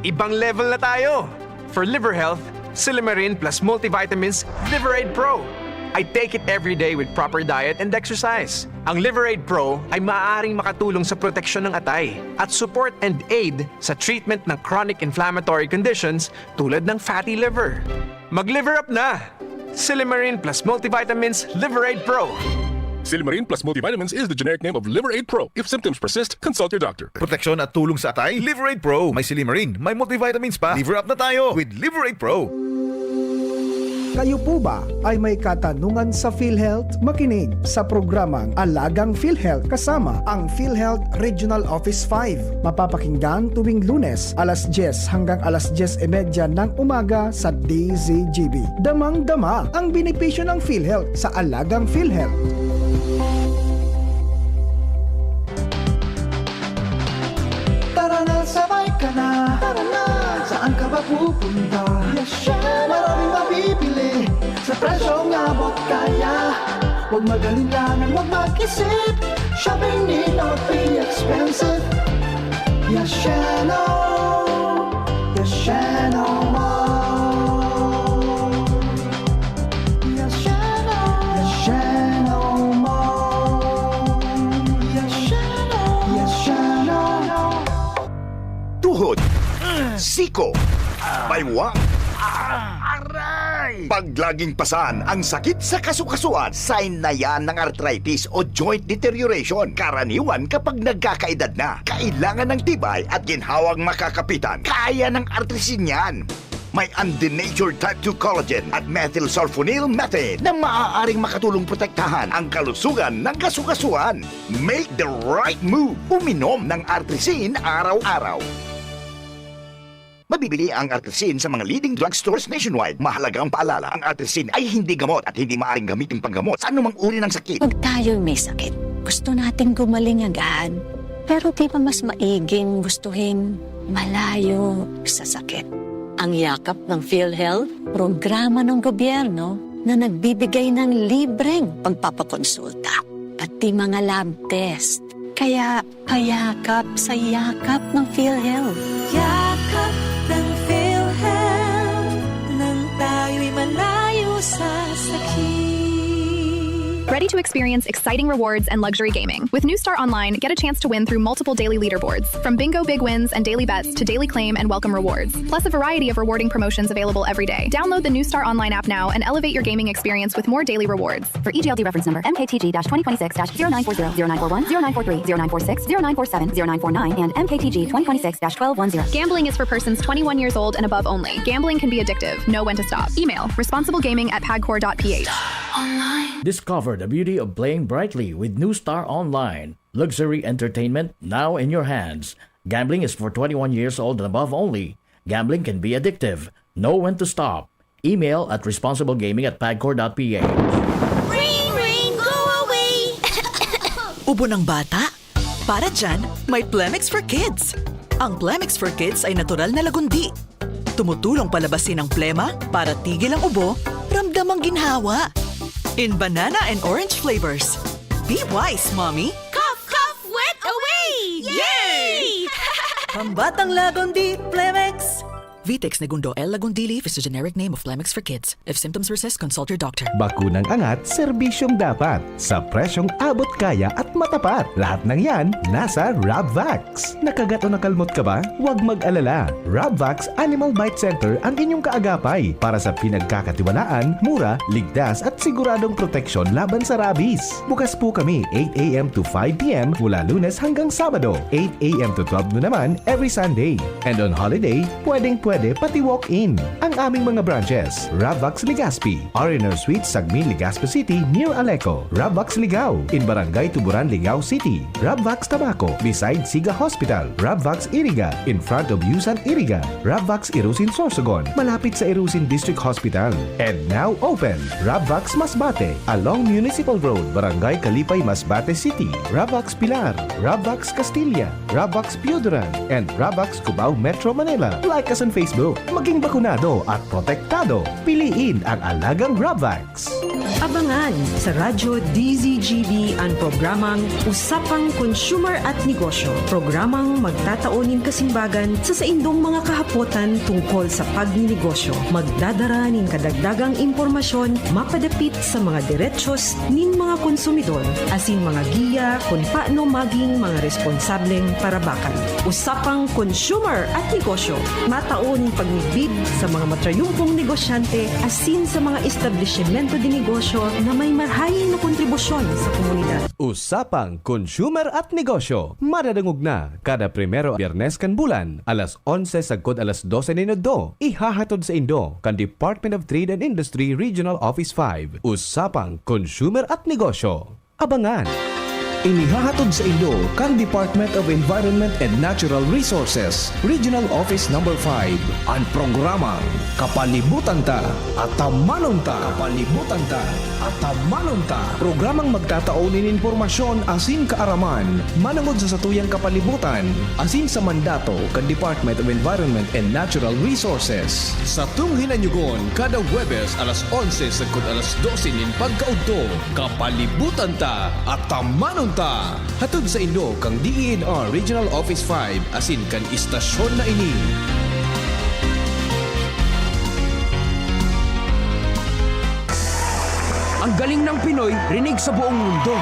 Ibang level na tayo! For liver health, Silimarin plus multivitamins Liveraid Pro. I take it every day with proper diet and exercise. Ang Liveraid Pro ay maaaring makatulong sa proteksyon ng atay at support and aid sa treatment ng chronic inflammatory conditions tulad ng fatty liver. Mag-liver up na! Silimarin plus multivitamins Liveraid Pro. Silimarin plus multivitamins is the generic name of Liveraid Pro. If symptoms persist, consult your doctor. Proteksyon at tulong sa atay, Liveraid Pro. May Silimarin, may multivitamins pa. Liver up na tayo with Liveraid Pro. Kayo po ba ay may katanungan sa PhilHealth? Makinig sa programang Alagang PhilHealth kasama ang PhilHealth Regional Office 5. Mapapakinggan tuwing Lunes alas 10 hanggang alas 10:30 ng umaga sa DZGB. Damang-dama ang benepisyo ng PhilHealth sa Alagang PhilHealth. Tara na, sabay ka na. Tara na, saan ka ba pupunta? Maraming mabibili sa presyong abot kaya. Huwag mag-alilangan, huwag mag-isip. Shopping need not be expensive. Yashano Mall. Yashano Mall. Yashano. Tuhod, siko, baywang, pag laging pasan ang sakit sa kasukasuan, sign na yan ng arthritis o joint deterioration. Karaniwan kapag nagkakaedad na, kailangan ng tibay at ginhawang makakapitan. Kaya ng artrisin yan. May undenatured type 2 collagen at methylsulfonyl methane na maaaring makatulong protektahan ang kalusugan ng kasukasuan. Make the right move. Uminom ng artrisin araw-araw. Mabibili ang artrisin sa mga leading drugstores nationwide. Mahalagang paalala, ang artrisin ay hindi gamot at hindi maaaring gamitin panggamot sa anumang uri ng sakit. Pag tayo'y may sakit, gusto natin gumaling agad. Pero di ba mas maiging gustuhin malayo sa sakit? Ang yakap ng PhilHealth, programa ng gobyerno na nagbibigay ng libreng pagpapakonsulta, pati mga lab test. Kaya payakap sa yakap ng PhilHealth. Yakap ng PhilHealth, nang tayo'y malayo sa Ready to experience exciting rewards and luxury gaming? With New Star Online, get a chance to win through multiple daily leaderboards, from bingo big wins and daily bets to daily claim and welcome rewards, plus a variety of rewarding promotions available every day. Download the New Star Online app now and elevate your gaming experience with more daily rewards. For EGLD reference number MKTG-2026-0940, 0941, 0943, 0946, 0947, 0949, and MKTG 2026-1210. Gambling is for persons 21 years old and above only. Gambling can be addictive. Know when to stop. Email responsiblegaming@pagcor.ph. Discover the beauty of playing brightly with New Star Online. Luxury entertainment now in your hands. Gambling is for 21 years old and above only. Gambling can be addictive. Know when to stop. Email at responsiblegaming@pagcor.ph. Ring, ring, go away! Ubo ng bata? Para dyan, may Plemix for Kids. Ang Plemix for Kids ay natural na lagundi. Tumutulong palabasin ang plema para tigil ang ubo, ramdam ang ginhawa. In banana and orange flavors. Be wise, Mommy! Cough, cough, wet away! Yay! Pambatang lagundi, Plemix! Vitex Negundo L. Lagundili is the generic name of Plemix for Kids. If symptoms persist, consult your doctor. Bakunang angat, serbisyong dapat. Sa presyong abot kaya at matapat. Lahat ng yan, nasa Rabvax. Nakagat o nakalmot ka ba? Huwag mag-alala. Rabvax Animal Bite Center ang inyong kaagapay para sa pinagkakatiwalaan, mura, ligtas at siguradong proteksyon laban sa rabies. Bukas po kami 8 a.m. to 5 p.m. mula Lunes hanggang Sabado, 8 a.m. to 12 noon naman every Sunday. And on holiday, pwede pati walk-in. Ang aming mga branches, Rabvax Legazpi, R&R Suites, Sagmin, Legazpi City, near Aleco. Rabvax Ligao, in Barangay Tuburan, Ligao City. Rabvax Tabaco, beside Siga Hospital. Rabvax Iriga, in front of Yusan Iriga. Rabvax Irusin Sorsogon, malapit sa Irusin District Hospital. And now open, Rabvax Masbate, along Municipal Road, Barangay Kalipay, Masbate City. Rabvax Pilar, Rabvax Castilla, Rabvax Pioduran, and Rabvax Cubao, Metro Manila. Like us on Facebook, maging bakunado at protektado. Piliin ang alagang Rabvax. Abangan sa Radyo DZGB ang programang Usapang Consumer at Negosyo. Programang magtataunin kasimbagan sa saindong mga kahapotan tungkol sa pagninegosyo. Magdadara nin kadagdagang impormasyon mapadapit sa mga diretsos nin mga konsumidor asin mga giya kung paano maging mga responsableng parabakan. Usapang Consumer at Negosyo. Mataunin pagnibid sa mga matrayumpong negosyante asin sa mga establishmento di negosyo na may marhayin na kontribusyon sa komunidad. Usapang Consumer at Negosyo. Madadangog na kada primero Biyernes kan bulan, alas 11 sagkod alas 12 minuto. Ihahatod sa Indo kan Department of Trade and Industry Regional Office 5. Usapang Consumer at Negosyo. Abangan! Inihahatod sa Indo kan Department of Environment and Natural Resources, Regional Office No. 5, ang programang Kapalibutan Ta at Tamanon Ta. Kapalibutan Ta at Tamanon Ta. Programang magtataunin informasyon asin kaaraman, manungod sa satuyang kapalibutan, asin sa mandato kan Department of Environment and Natural Resources. Sa tunghinanyugon, kada Huwebes alas 11 sagkod alas 12 nin pagkaudto, Kapalibutan Ta at Tamanon Ta. Hatod sa Indo kang DENR Regional Office 5 asin kan istasyon na ini. Ang galing ng Pinoy, rinig sa buong mundo.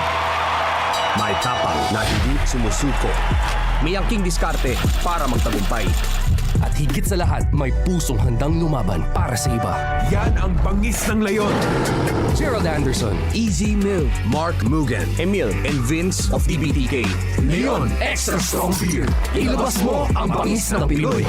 May tapang na hindi sumusuko. May angking diskarte para magtagumpay. At higit sa lahat, may pusong handang lumaban para sa iba. Yan ang bangis ng leyon. Gerald Anderson, Easy Mill, Mark Mugen, Emil, and Vince of TBTK. Leon Extra Strong Beer. Ilabas mo ang bangis ng Pinoy.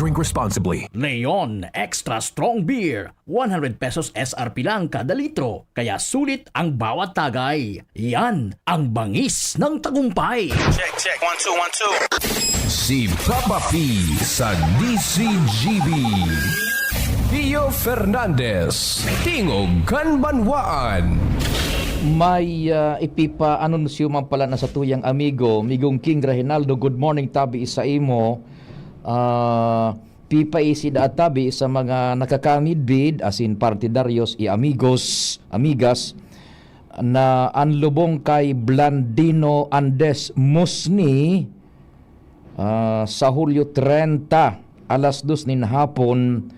Drink responsibly. Leon Extra Strong Beer. 100 pesos SRP lang kada litro. Kaya sulit ang bawat tagay. Yan ang bangis ng tagumpay. Check. 1, 2, 1, 2. Si Papa P sa DCGB. Pio Fernandez, Tingog Kanbanwaan. May ipipa anunsyuman pala na sa tuyang amigo, Migong King Reginaldo. Good morning, tabi isa imo. Pipaisi da tabi sa mga nakakamidbid asin partidaryos i amigos, amigas na anlubong kay Blandino Andes Musni sa Hulyo 30 alas 2 nin hapon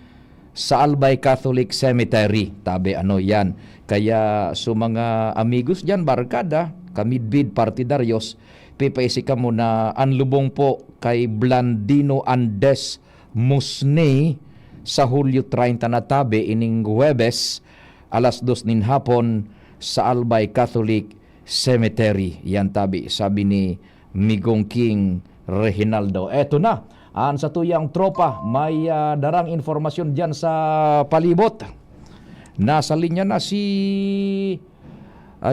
sa Albay Catholic Cemetery. Tabi ano yan. Kaya sa mga amigos dyan, barkada, kamidbid, partidaryos, pipaisi ka mo na anlubong po kay Blandino Andes Musne sa Hulyo 30 na tabi ining Huwebes, alas 2 nin hapon sa Albay Catholic Cemetery. Yan tabi, sabi ni Migong King Reginaldo. Eto na, sa tuyang tropa, may darang informasyon dyan sa palibot. Nasa linya na si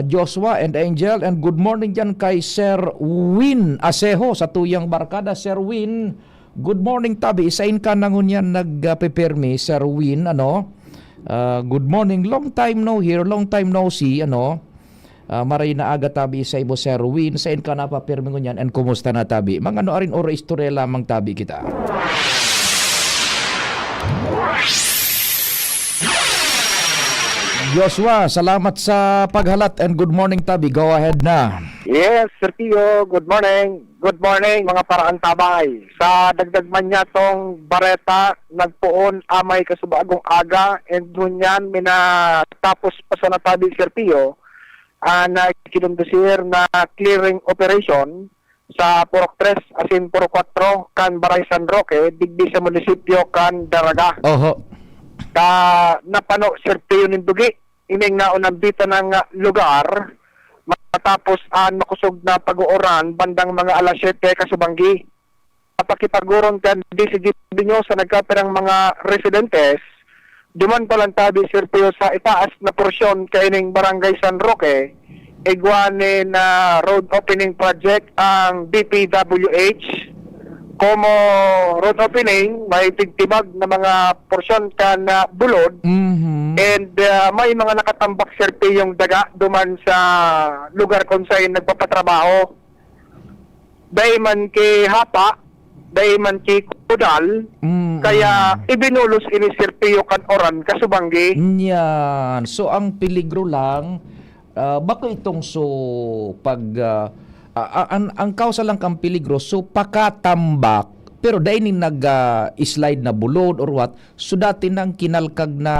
Joshua and Angel, and good morning dyan kay Sir Win Asejo sa tuyang barkada. Sir Win, good morning tabi. Isain ka na ngunyan nagpepermi, Sir Win, good morning, long time no hear, long time no see, maray na aga tabi sa ibo Sir Win, isain ka na papirmi ngunyan, and kumusta na tabi? Mga arin ora istorya lamang tabi kita. Joshua, salamat sa paghalat and good morning tabi. Go ahead na. Yes, Sir Tio, good morning. Good morning mga paraan tabay. Sa dagdag man niya tong bareta, nagpuon amay kasubagong aga, and dun yan minatapos pa sa natabi, Sir Tio, na kinundusir na clearing operation sa Purok 3 asin Purok 4 kan Baray San Roque, digdi sa munisipyo kan Daraga. Oho. Napano, Sir Tio, nindugi ining naunang dito ng lugar matapos makusog na pag-uuran bandang mga alas 7 kasubanggi. Pakipaguron kan DCGB nyo sa nagkaperang mga residentes, duman pa lang tabi, Sir Tio, sa itaas na porsyon kaining Barangay San Roque, igwanin na road opening project ang DPWH. Como road opening, may tigtibag na mga porsyon ka na bulod, and may mga nakatambak, Sir Tio, yung daga duman sa lugar kung saan nagpapatrabaho. Dahil man kay Hapa, dahil man kay Kudal, kaya ibinulos ini, Sir Tio, kan oran kasubanggi. Yan. So ang peligro lang, bako itong ang kausa lang kang peligro, so pakatambak, pero dahil nag-slide na bulod or what, so dati nang kinalkag na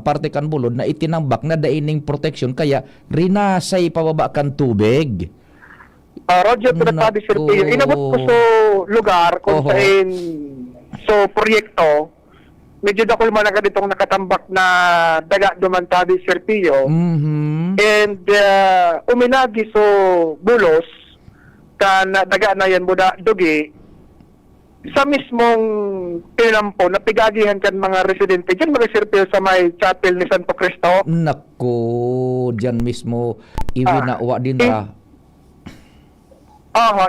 parte kan bulod na itinambak na daining protection, kaya rinasay pababa kan tubig. Roger, pinatabi, Sir Tio. Inabot ko sa lugar kung saan proyekto, medyo dakol man agad itong nakatambak na daga dumantabi, Sir Tio. And uminagi so bulos kan daga na yan buda dugi sa mismong pinampo na pigagihan kan mga residente dyan, mga Sir Tio, sa may chapel ni Santo Cristo. Nako, dyan mismo iwinawa din na.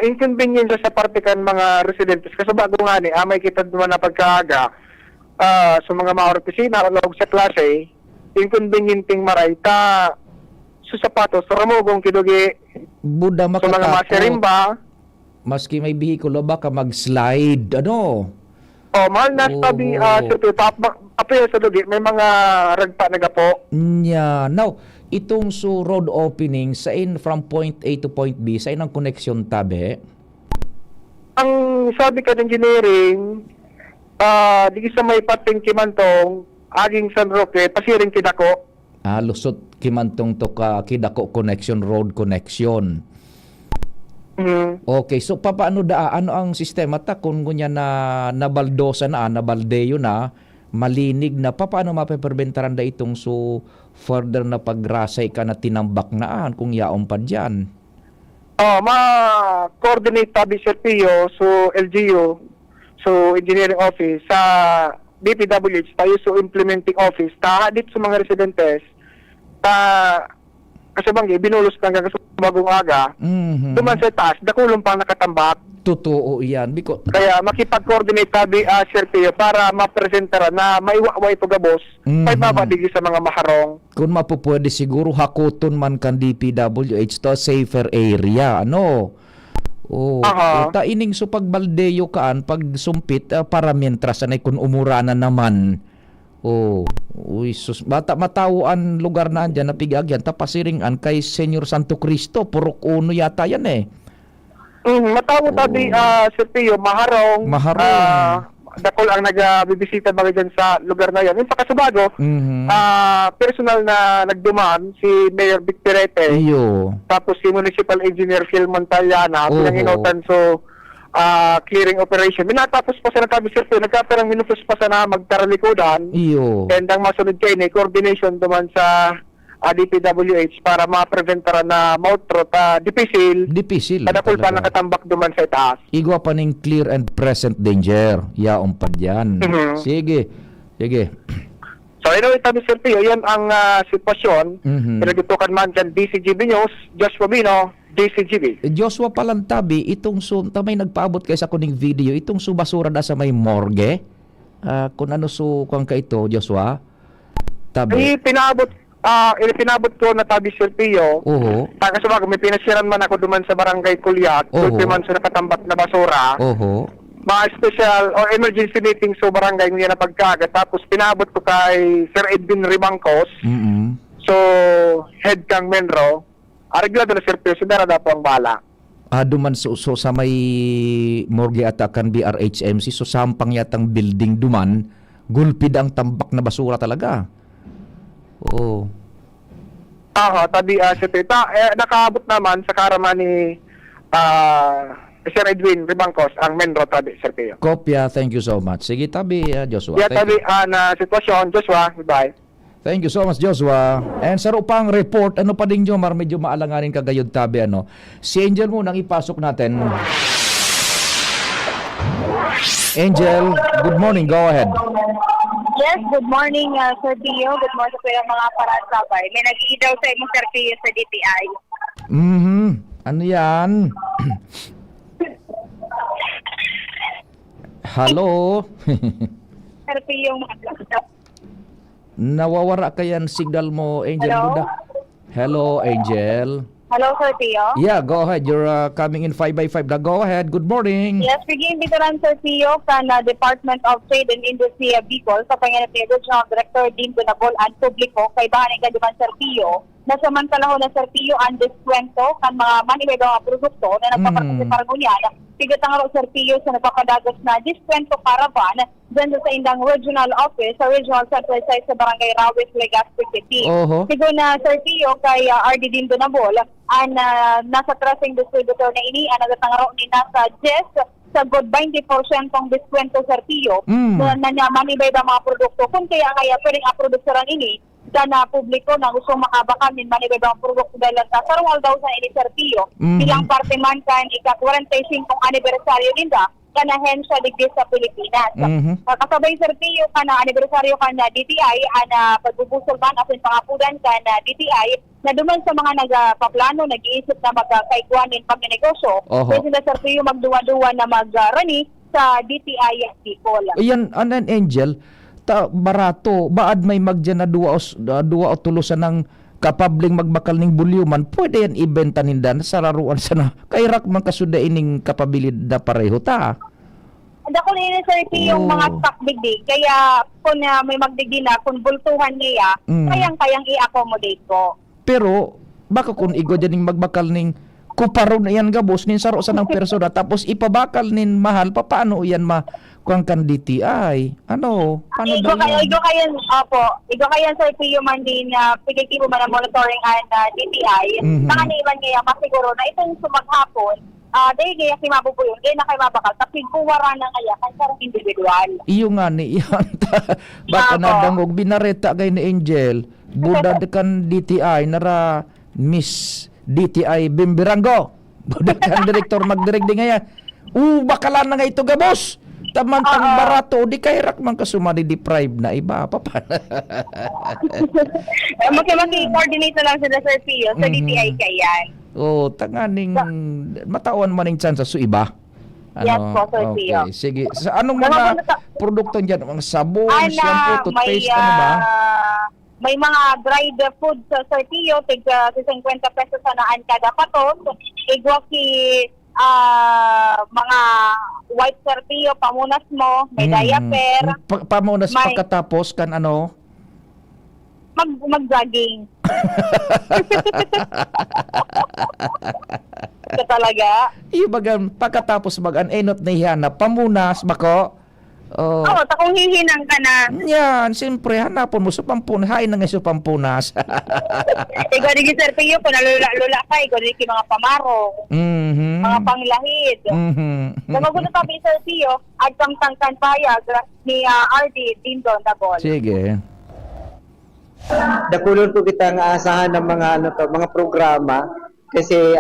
Inconvenience sa parte kan mga residentes kasi bago nga ni may kita naman na pagkaaga sa mga opisina o sa klase, inconveniencing maray ta sa sapatos, sa ramugong kidugi, Buda sa mga masirimba. Maski may bihikulo, baka mag-slide, mahal na sabi, Sir Tio, apel sa dugi, may mga ragpa na gapo. Yeah. Now, itong road opening, from point A to point B, saan ang connection tabi? Ang sabi ka ng engineering, di sa may pating Kimantong, aging San Roque, pasiring Kidako. Lusot Kimantong to Kidako connection, road connection. Okay, so paano ano ang sistema ta kung gunya na nabaldosa na, nabaldeyo na, malinig na, paano mapeperbentaran da itong further na pagrasay ka na tinambak naan kung yaong pa dyan? Ma-coordinate tabi, Sir Tio, so LGU, so Engineering Office, sa DPWH, tayo so Implementing Office, hadit sa mga residentes, kasi binulos ka hanggang sa bagong aga, duman sa taas, dakulong pang nakatambak. Totoo yan. Kaya makipag-coordinate tabi, Sir Tio, para mapresentara na maiwaway ito gabos, may babadigi sa mga maharong. Kung mapupwede siguro, hakuton man kan DPWH to safer area, ta ining so pagbaldeyo kaan, pag sumpit, para mientras anay kung umurana naman. Bata matawaan lugar na andyan, napigagyan, tapasiringan kay Senyor Santo Cristo, Purok 1 yata yan matawo tabi, Sir Tio, maharong. dakol ang nagbibisita mga dyan sa lugar na yan. Yung sa Casubago, personal na nagduman si Mayor Vic Pirete, Iyo. tapos si Municipal Engineer Phil Montaliana, Oho. pinanginutan clearing operation. Minatapos pa sa natabi sir, nagkaperang minutos pa sa na magtaralikodan, Iyo. and ang masunod kayo ni coordination duman sa DPWH para ma-preventara na mouth-trot, Dipisil. kadakol pa talaga. nakatambak duman sa itaas. Igwa pa ning clear and present danger. Yaong pa dyan. Mhm. Sige. So anyway, tabi sir Pio, yan ang sitwasyon. Mhm. Pinagitukan man dyan DCGB News, Joshua Bino, DCGB. Joshua Palantabi, itong may nagpaabot kayo sa kuning video, itong subasura na sa may morgue. Kung ano kung ka ito, Joshua? Tabi. Pinabot ko na tabi sir Pio. Oho. Kasi may pinasiran man ako duman sa barangay Kulyat, Oho. tulpi man sa nakatambak na basura. Oho. Mga special or emergency meeting sa barangay ngayon na pagkagat. Tapos pinabot ko kay Sir Edwin Ribangcos. So, head kang Menro. Areglado na Sir Pio, sinara na po ang bala. Duman so sa may morgue at kan BRHMC, so sampang yatang building duman, gulpid ang tambak na basura talaga. Oo. Tabi Sir Pio. Nakaabot naman sa karaman ni Sir Edwin Ribangcos, ang Menro tabi Sir Pio. Kopya, thank you so much. Sige, tabi, Joshua. Yeah, Thank tabi you. na sitwasyon. Joshua, goodbye. Thank you so much, Joshua. And sa upang report, ano pa din Jomar, medyo maalanganin kagayod tabi, ano. Si Angel mo nang ipasok natin. Angel, good morning. Go ahead. Yes, good morning, Sir Pio. Good morning po yung mga parasabay. May nag-iidaw sa imong Sir Pio sa DTI. Ano yan? Hello? Sir Pio, mga Nawawara ka yan signal mo, Angel. Hello? Buda. Hello, Angel. Hello, Sir Pio. Yeah, go ahead. You're coming in 5x5. Go ahead. Good morning. Yes, bigyan bitaran Sir Pio sa Department of Trade and Industry Bicol sa pangyayari ni Regional Director Dean Gunabol ang publiko kay bahaning kaduman Sir Pio na samantalahon na Sir Pio ang diskwento kan mga manibay mga produkto na nagpapartisiparunyan. Pigat ang Sir Pio sa nagpapadagos na diskwento caravan dyan sa indang regional office sa regional central site sa barangay Rawis, Legazpi City. Sigo na Sir Pio kay RD Dean Gunabol ang nasa tracing distributor na ini ang nagatangaro ni nasa Jess sa good 20% ng diskwento Sir Pio na manibay ba mga produkto kung kaya pwedeng aproduktoran ini na publiko na gusto makabakal min manibay ba ang produkto dahil sa sarungal daw sa ini Sir Pio bilang parte man kan ika-45 anibersaryo nila kana hensya digdi sa Pilipinas. Kasabay Sir Pio kana anibersaryo kana DTI ana pagbubusol man asin pangapudan kana DTI na duman sa mga nagpaplano nag-iisip na magkaigwanin pagnegosyo. Kasi na Sir Pio magduwa-duwa na magrani sa DTI at Bicol. Ayan, anan Angel, barato, baad may magdyan na duwa o tulusan ng kapabling magbakal ning bulyuman, pwede yan ibenta nindan sa laruan sana. Kay rak man kasuda ining kapabilid na pareho ta. Dako ni Sir P yung mga stock bigdig. Kaya kung may magdigi na, kung bultuhan niya, kayang-kayang i-accommodate ko. Pero, baka kung igo dyan magbakal ning kuparon na yan gabos, nin saro sa ng persona, tapos ipabakal nin mahal, paano yan kuang kan DTI? Ano? Paano daw yan? Igo kayan Sir P yung man din pigitibo man ang monitoring and DTI. Nakaniwan niya masiguro na itong sumaghapon, dahil kaya si mabubuyon, kaya na kayo mabakal, tapos kuwara na kaya, kaya sarang individual. Iyo nga ni iyan. Baka nadangog, binareta kay ni Angel, budad kan DTI, nara Miss DTI Bimbirango. Budad kan direktor magdirek di ngayon. Bakalan na nga ito gabos. Tamantang barato, di kay rak man kasumani deprive na iba. Maki-coordinate na lang sila Sir Pio sa DTI kayan. Tanganing matawan maning chance sa iba. Yes po, Sir Pio. Okay, sige. Sa anong mga produkto dyan? Mga sabon, shampoo, toothpaste, ano ba? May mga dried food sa Sir Pio, tig 50 pesos na naan kada paton. Igwaki mga white Sir Pio, pamunas mo, may diaper. Pamunas pagkatapos kan ano? Mag-jogging. Ito talaga. Ibagan pagkatapos enot na hiyana pamunas bako. Oh. Oo, takong hihinang ka na. Yan, siyempre, hanapon mo supampunas. Hain na nga supampunas. Ikaw rin Sir Pio, kung nalula-lula ka, ikaw rin mga pamarong, mga panglahid. So magulo kami Sir Pio, at kamtangkan payag ni RD Dindon Dabol. Sige. Dakulon po kita nga asahan ng mga programa kasi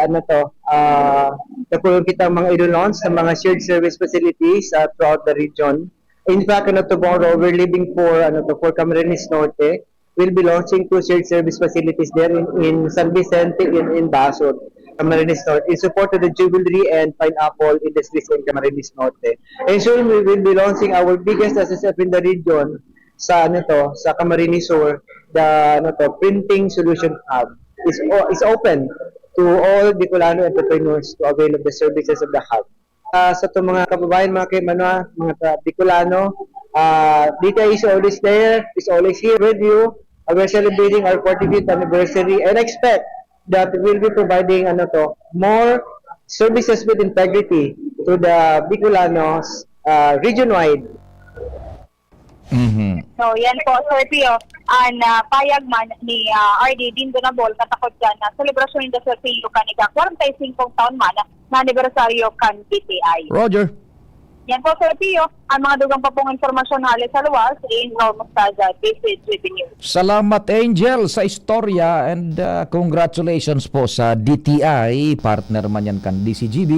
dakulon kita mga i-launch ng mga shared service facilities throughout the region. In fact, tomorrow we're leaving for Camarines Norte. We'll be launching 2 shared service facilities there in San Vicente in Basod, Camarines Norte, in support of the jewelry and pineapple industries in Camarines Norte. And soon we will be launching our biggest SSF in the region sa Camarines Sur. The printing solution hub is open to all Bicolano entrepreneurs to avail of the services of the hub. Sa itong mga kababayan, mga Bicolano, DTI is always there, is always here with you. We're celebrating our 45th anniversary and expect that we'll be providing more services with integrity to the Bicolanos region-wide. So yan po, Sir Pio, ang payag man ni RD Dindon Dabol katakot dyan na selebrasyon ni Sir Pio kanika 45 taon man na anibersaryo kan DTI. Roger. Yan po, Sir Pio, ang mga dugang pa pong informasyon halos sa luwas in Mustaza, Visit News. Salamat, Angel, sa istorya and congratulations po sa DTI. Partner man yan kan DCGB.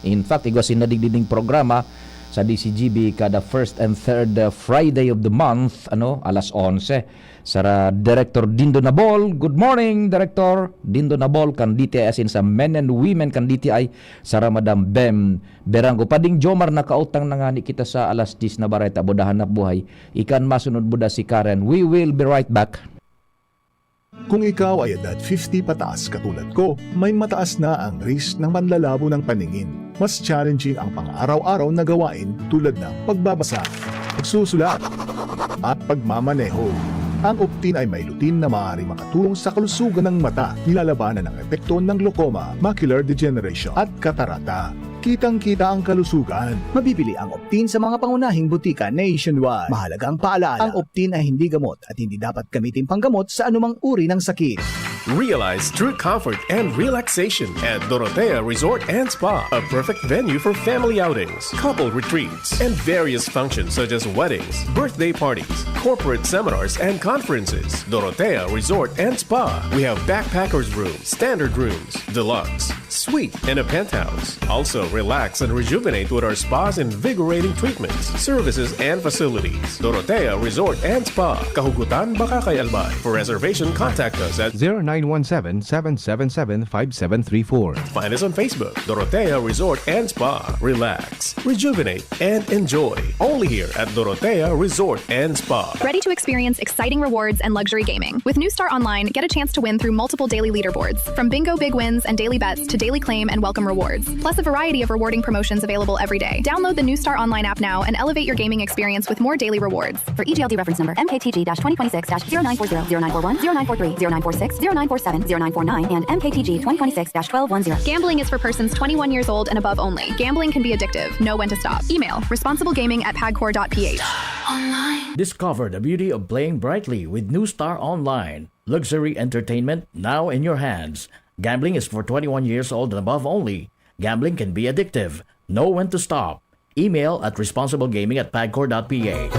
In fact, igwasin na digdiding programa sa DCGB kada first and third Friday of the month, alas 11. Sa Director Dindon Dabol. Good morning, Director Dindon Dabol kan DTI asin sa men and women kan DTI sa Madam Bem Berango. Pading Jomar nakautang na nga ni kita sa alas 10 na bareta bodahan na buhay. Ikan masunod buda si Karen. We will be right back. Kung ikaw ay edad 50 pataas katulad ko, may mataas na ang risk ng manlalabo ng paningin. Mas challenging ang pang-araw-araw na gawain tulad ng pagbabasa, pagsusulat, at pagmamaneho. Ang Optin ay may lutin na maaari makatulong sa kalusugan ng mata, nilalabanan ang epekto ng glaucoma, macular degeneration at katarata. Kitang-kita ang kalusugan. Mabibili ang Optin sa mga pangunahing butika nationwide. Mahalagang paalala, ang Optin ay hindi gamot at hindi dapat gamitin panggamot sa anumang uri ng sakit. Realize true comfort and relaxation at Dorotea Resort and Spa, a perfect venue for family outings, couple retreats, and various functions such as weddings, birthday parties, corporate seminars, and conferences. Dorotea Resort and Spa. We have backpackers rooms, standard rooms, deluxe, suite, and a penthouse. Also, relax and rejuvenate with our spa's invigorating treatments, services, and facilities. Dorotea Resort and Spa, Kahugutan, Bakakay, Albay. For reservation, contact us at 0917-777-5734. Find us on Facebook, Dorotea Resort and Spa. Relax, rejuvenate, and enjoy. Only here at Dorotea Resort and Spa. Ready to experience exciting rewards and luxury gaming? With New Star Online, get a chance to win through multiple daily leaderboards, from bingo big wins and daily bets to daily claim and welcome rewards, plus a variety of rewarding promotions available every day. Download the New Star Online app now and elevate your gaming experience with more daily rewards. For EGLD reference number MKTG-2026-0940, 0940, 0943, 0946, 0947, 0949, and MKTG 2026-1210. Gambling is for persons 21 years old and above only. Gambling can be addictive. Know when to stop. Email responsiblegaming@pagcor.ph. Discover the beauty of playing brightly with New Star Online. Luxury entertainment now in your hands. Gambling is for 21 years old and above only. Gambling can be addictive. Know when to stop. Email at responsiblegaming@pagcor.ph.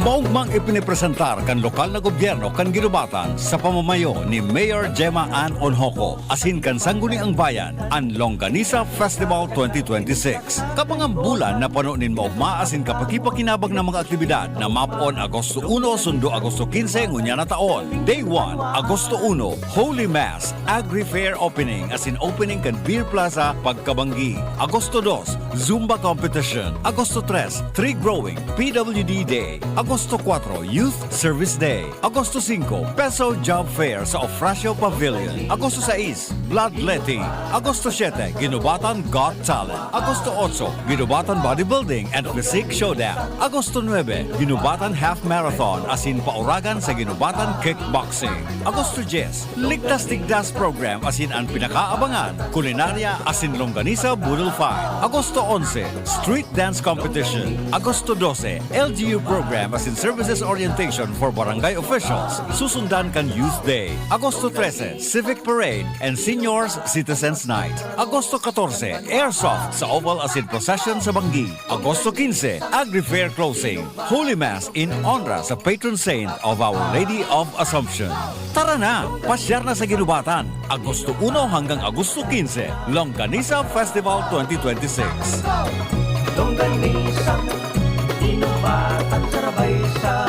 Maugmang ipinipresentar kan lokal na gobyerno kan ginubatan sa pamamayo ni Mayor Gemma Ann Onhoco asin kan sangguniang bayan ang Longganisa Festival 2026. Kapang bulan na panunin maugma asin kapakipakinabang ng mga aktibidad na mapon Agosto 1 sundo Agosto 15 ngunya na taon. Day 1, Agosto 1, Holy Mass, Agri Fair Opening asin opening kan Beer Plaza Pagkabanggi. Agosto 2, Zumba Competition. Agosto 3, Tree Growing, PWD Day. Agosto 4, Youth Service Day. Agosto 5, Peso Job Fair sa Ofracio Pavilion. Agosto 6, Bloodletting. Agosto 7, Ginubatan Got Talent. Agosto 8, Ginubatan Bodybuilding and Physique Showdown. Agosto 9, Ginubatan Half Marathon asin pauragan sa Ginubatan Kickboxing. Agosto 10, Ligtas Tigdas Program asin ang pinakaabangan, kulinarya asin longganisa Budol Fight. Agosto 11, Street Dance Competition. Agosto 12, LGU Program asin Services Orientation for Barangay Officials. Susundan kan Youth Day. Agosto 13, Civic Parade and Seniors Citizens Night. Agosto 14, Airsoft sa Oval asin Procession sa Banggi. Agosto 15, Agri-Fair Closing. Holy Mass in honor sa patron saint of Our Lady of Assumption. Tara na, pasyar na sa Ginubatan. Agosto 1 hanggang Agosto 15, Longganisa Festival 2026. Longganisa, Ginubatan, sarabay sa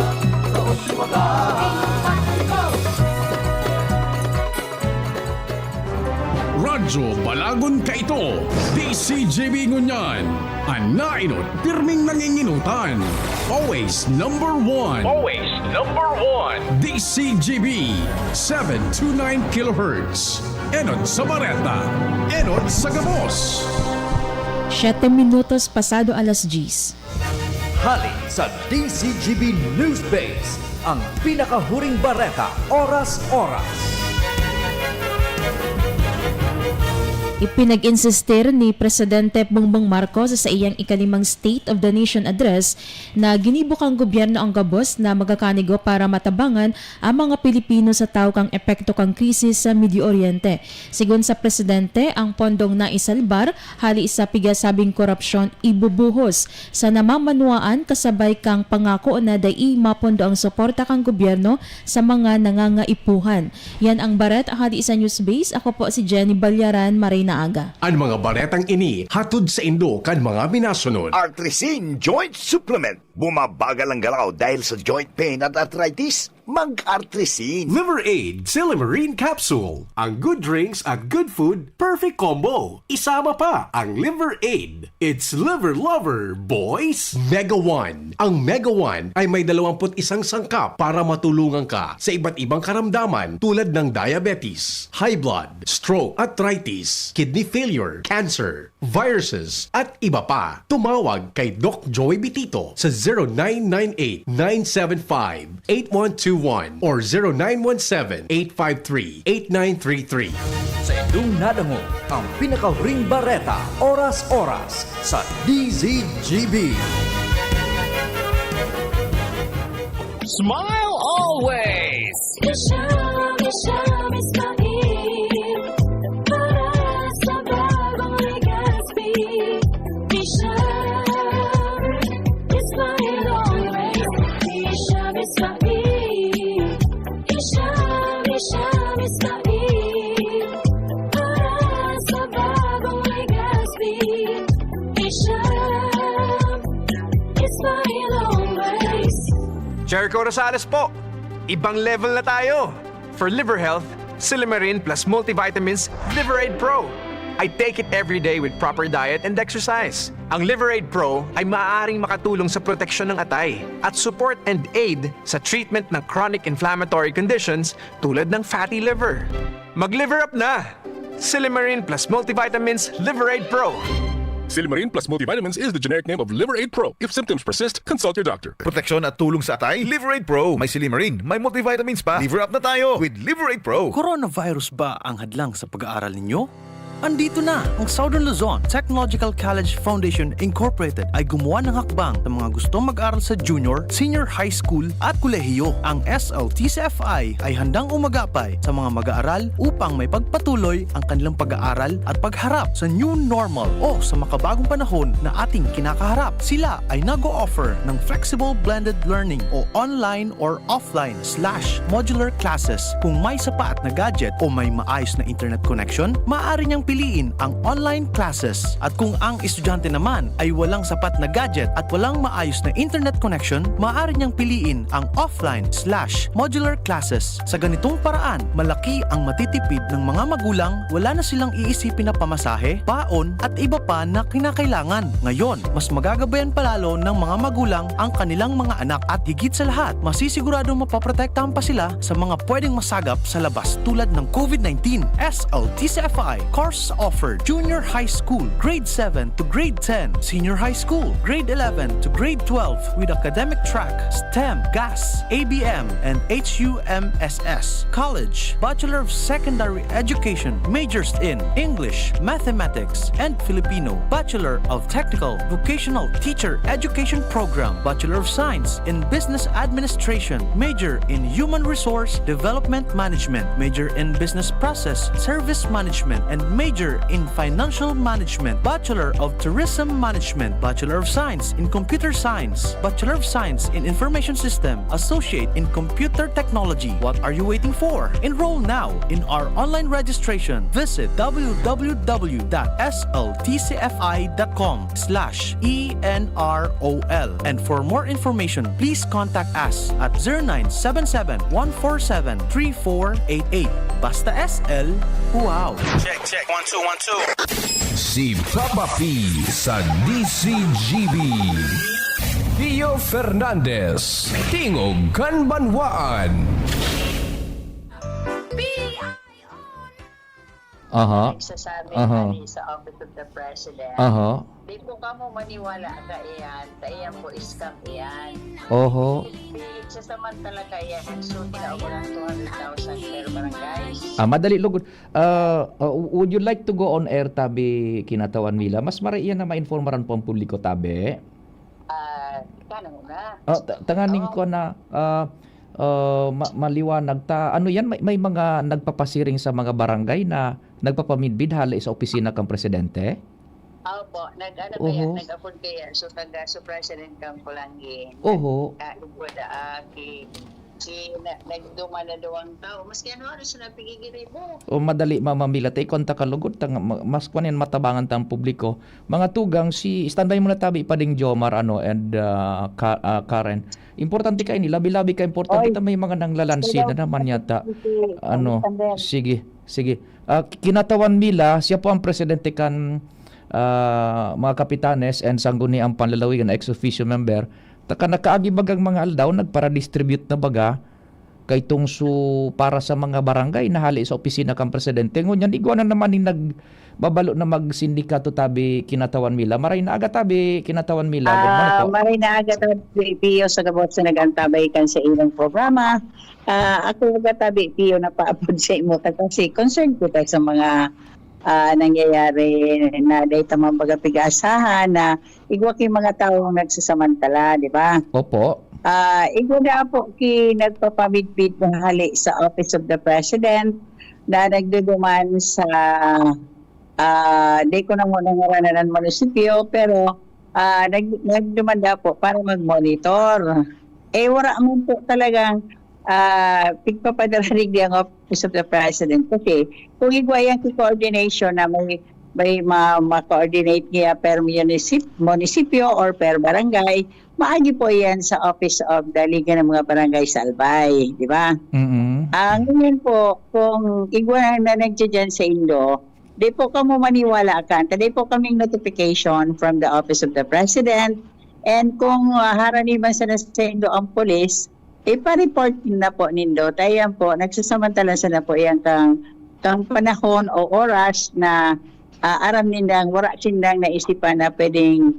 Radyo Balagon ka ito, DCGB Ngunyan, ang nainot, pirming nanginginutan. Always number one. Always number one. DCGB, 729 kHz. Enod sa Bareta, Enod sa Gabos. 7 minutos pasado alas 10. Hali sa DCGB News Base, ang pinakahuring bareta, oras-oras. Ipinag-insistir ni Presidente Bongbong Marcos sa iyang ikalimang State of the Nation Address na ginibukang gobyerno ang gabos na magkakanigo para matabangan ang mga Pilipino sa tawag kang epekto kang krisis sa Medio Oriente. Sigon sa Presidente, ang pondong naisalbar hali sa pigasabing korupsyon ibubuhos sa namamanuaan kasabay kang pangako na dai mapondo ang suporta kang gobyerno sa mga nangangaipuhan. Yan ang baret hali sa News Base. Ako po si Jenny Balyaran, Marina Aga. Ang mga baretang ini, hatod sa Indo kan mga minasunod. Artrisin Joint Supplement. Bumabagal ang galaw dahil sa joint pain at arthritis. Mag-Artrisin. Liver Aid Silimarine Capsule. Ang good drinks at good food, perfect combo. Isama pa ang Liver Aid. It's liver lover, boys. Mega One. Ang Mega One ay may 21 sangkap para matulungan ka sa iba't ibang karamdaman tulad ng diabetes, high blood, stroke, arthritis, kidney failure, cancer, viruses, at iba pa. Tumawag kay Doc Joey Bitito sa 0998-975-8121 or 0917-853-8933. Sa inyong nadango, ang pinakahuring bareta, oras-oras sa DZGB. Smile always! Jericho Rosales po. Ibang level na tayo. For liver health, Silimarin plus multivitamins Liver Aid Pro. I take it every day with proper diet and exercise. Ang Liver Aid Pro ay maaaring makatulong sa proteksyon ng atay at support and aid sa treatment ng chronic inflammatory conditions tulad ng fatty liver. Mag-liver up na! Silimarin plus multivitamins Liver Aid Pro. Silimarin plus multivitamins is the generic name of Liver Aid Pro. If symptoms persist, consult your doctor. Proteksyon at tulong sa atay, Liver Aid Pro. May Silimarin, may multivitamins pa. Liver up na tayo with Liver Aid Pro. Coronavirus ba ang hadlang sa pag-aaral ninyo? Andito na ang Southern Luzon Technological College Foundation Incorporated ay gumawa ng hakbang sa mga gustong mag-aral sa junior, senior high school at kolehiyo. Ang SLTCFI ay handang umagapay sa mga mag-aaral upang may pagpatuloy ang kanilang pag-aaral at pagharap sa new normal o sa makabagong panahon na ating kinakaharap. Sila ay nag-o-offer ng flexible blended learning o online or offline/modular classes. Kung may sapat na gadget o may maayos na internet connection, maaari niyang piliin ang online classes. At kung ang estudyante naman ay walang sapat na gadget at walang maayos na internet connection, maaari niyang piliin ang offline/modular classes. Sa ganitong paraan, malaki ang matitipid ng mga magulang, wala na silang iisipin na pamasahe, paon at iba pa na kinakailangan. Ngayon, mas magagabayan palalo ng mga magulang ang kanilang mga anak at higit sa lahat, masisiguradong mapaprotektahan pa sila sa mga pwedeng masagap sa labas tulad ng COVID-19. SLTCFI course offered Junior High School, Grade 7 to Grade 10, Senior High School, Grade 11 to Grade 12 with academic track, STEM, GAS, ABM, and HUMSS. College, Bachelor of Secondary Education, majors in English, Mathematics, and Filipino. Bachelor of Technical Vocational Teacher Education Program, Bachelor of Science in Business Administration, major in Human Resource Development Management, major in Business Process Service Management, and major in Financial Management. Bachelor of Tourism Management, Bachelor of Science in Computer Science, Bachelor of Science in Information System, Associate in Computer Technology. What are you waiting for? Enroll now in our online registration. Visit www.sltcfi.com/ENROL. And for more information, please contact us at 0977-147-3488. Basta SL, wow! Check, 1, 2, 1, 2. Si Papa P sa DCGB. Pio Fernandez, Tingog Kanbanwaan. Aha. Nagsasabi sa Office of the President. Aha. Di po ka mo maniwala ka iyan. Iyan po scam iyan. Oho. Sasamantala ka iyan. So, tinauguran 200,000 per barangay. Madali lugod. Would you like to go on air, tabi Kinatawan Mila? Mas mariyan na ma-informaran po ang publiko, tabi. Kano na? Tanganing ko na maliwanag ta. Ano yan? May mga nagpapasiring sa mga barangay na nagpapamidbid hali sa opisina kang presidente? Opo, nag-apod kaya. So, so President kang Kulangin. Oho. Nagduma na dawang tao. Maski ano siya napigigiri mo. O madali mamamila tay konta kalugod mas kunin matabangan tang publiko. Mga tugang si standby mo na tabi pading Jomar and Karen. Importante kay ni labi-labi ka importante ta may mga nanglalansi na naman yata. Sige. Kinatawan Mila, siya po ang presidente kan mga kapitanes and sangguni ang panlalawigan na ex-officio member. Taka nakaagi bagang mga aldaw nagpara-distribute na baga kay tungsu para sa mga barangay na hali sa opisina kang presidente. Ngunyan igwa na naman ni nagbabalo na magsindikato tabi Kinatawan Mila. Maray na aga tabi Kinatawan Mila. Maray na aga tabi Pio sa gabot sa nagantabay kan sa ilang programa. Ako aga tabi Pio na paapod sa imo kasi concerned ko tayo sa mga nangyayari na data mga pag-asahan na igwa kay mga taong nagsasamantala, di ba? Opo. Igwa na po nagpapamidbid ng hali sa Office of the President na nagduduman sa di ko na muna ngaranan ng munisipyo pero nagdumanda po para mag-monitor. Wala mo po talagang pigpapadaranig ang Office of the President kasi kung igwa yung coordination na may ma-coordinate niya per munisipyo or per barangay, maagi po yan sa Office of the Liga ng mga Barangay sa Albay, di ba? Ngayon po, kung igwa na nandiyan sa Indo, di po kamo maniwala ka, di po kaming notification from the Office of the President, and kung haraniman sa Indo ang police, ipa-report na po nindo. Tayan po, nagsasamantala sa na po yan kang panahon o oras na aram nindang, wala sindang naisipan na pwedeng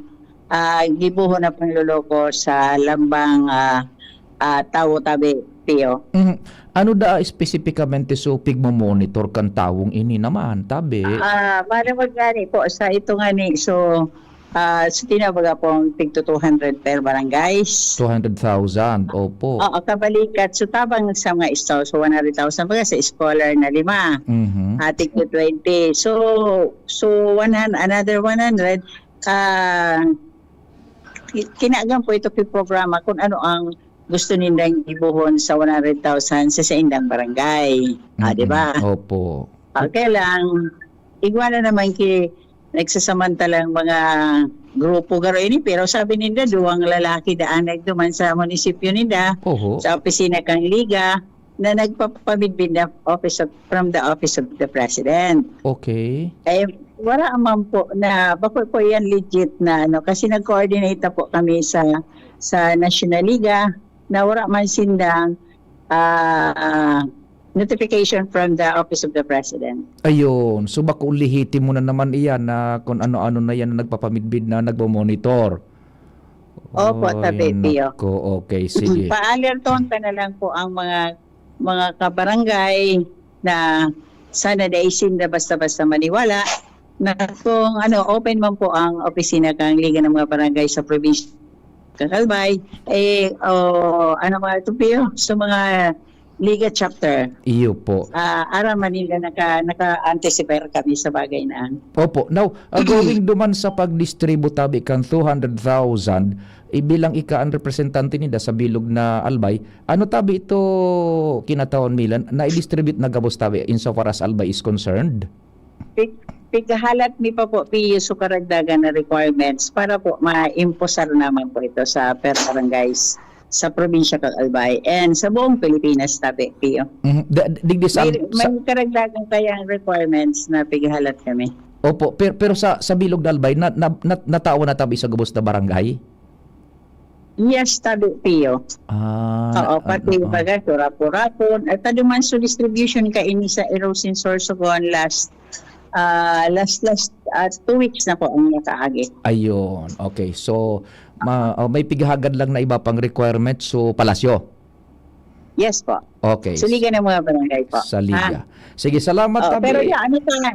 gibuho na pangluloko sa lambang tao tabi, Pio. Ano da specificamente so pigmo-monitor kan tawong ini naman, tabi? Malamag gani po sa ito ngani. So, sa tinabaga pong tig 200 per barangays. 200,000, opo. Oo, kabalikat. So, tabang sa mga istaw, so 100,000 baga sa scholar na 5. Tig 20. So another 100. Kinagang po ito programa kung ano ang gusto nindang ibuhon sa 100,000 sa indang barangay. Di ba? Opo. Okay lang. igwa na naman nagsasamantalang mga grupo garo ini, pero sabi nila duwang lalaki daan nagduman sa munisipyo nila, sa opisina kang liga, na nagpapamidbid na from the office of the president. Okay. Wala man po na bako po yan legit na kasi nag-coordinate po kami sa National Liga na wala man sindang notification from the office of the president. Ayun, so baka ulihitin mo na naman iyan na kung ano-ano na yan na nagpapamidbid na nagmo-monitor. Opo, tabi, Pio. Okay, sige. Pa-alerton pa na lang po ang mga kabarangay na sana daisin na basta-basta maniwala na kung open man po ang opisina kang Liga ng mga Barangay sa probinsya Kakalbay, mga ito, Pio, sa mga Liga chapter. Iyo po. Ara Manila naka-anticipate kami sa bagay na. Opo. Now, going duman sa pag-distribute tabi kang 200,000 ibilang ang representante nida sa bilog na Albay, ano tabi ito kinataon Milan na i-distribute na gabos tabi insofar as Albay is concerned? Pighahalat mi pa po sa karagdagan na requirements para po ma-imposar naman po ito sa per barangays sa probinsya ng Albay and sa buong Pilipinas tabi, Pio. May karagdagan kayang requirements na pighahalat kami. Opo, pero sa bilog na Albay, natawa na tabi sa gabos na barangay? Yes, tabi, Pio. Oo, pati baga, turapon. At tado man so distribution ka ini sa erosion source ko last 2 weeks na po ang nakaagi. Ayun, okay. So, may pighagad lang na iba pang requirement so palasyo. Yes po. Okay. Sa Liga ng mga Barangay po. Sa Liga. Sige, salamat tabi. Pero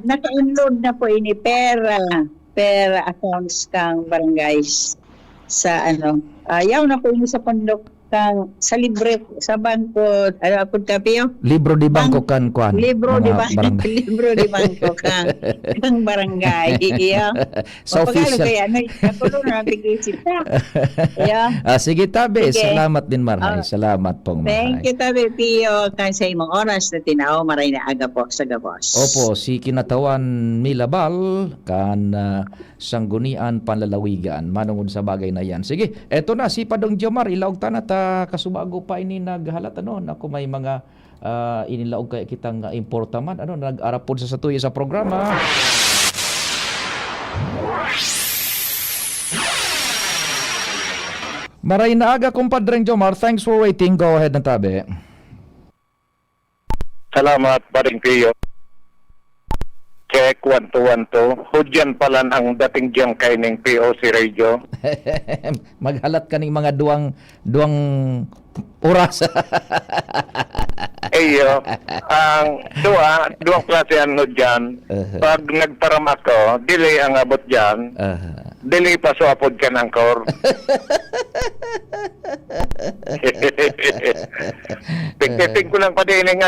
naka-unload na po ini per accounts kang barangays sa ayaw na po ini sa pondok kang sa libre sa bangko apod Pio? Libro di bangko kan kuan. Libro di bangko kang barangay. Sa official. Sige tabi, salamat din Maray. Salamat pong Maray. Thank you tabi Pio kan sa imong oras na tinao maray na aga po sa gabos. Opo, si kinatawan Milabal kan sanggunian panlalawigan manungod sa bagay na yan. Sige, eto na si Padong Jomar ilaog tanat kasubago pa ini naghalat na kung may mga inilaog kaya kitang importaman nag-arapod sa tuyo sa programa. Maray na aga kumpadreng Jomar, thanks for waiting. Go ahead na tabi. Salamat Padring Pio. Check 1212. Hudyan pala ang dating diyang kaining POC Radio. Maghalat ka ng mga duwang oras. Iyo, ang duwang klase ano dyan. Pag nagparam ako, delay ang abot dyan. Delay pa so apod ka ng core. Tingting ko lang pa din ng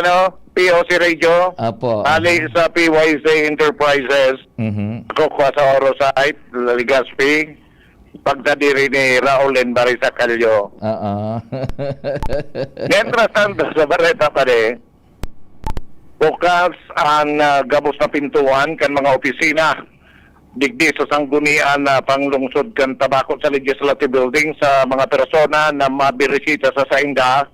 POC Radio. Apo. Ali sa PYC Enterprises. Kukuha sa Orosite, Ligaspi. Pagdadiri ni Raul Enbari sa Kalyo. Mientras tanto sa Barreta pa rin, bukas ang gabos na pintuan kan mga opisina. Digdi sa sanggunian na panglungsod kan tabako sa Legislative Building sa mga persona na mabirisita sa sainda.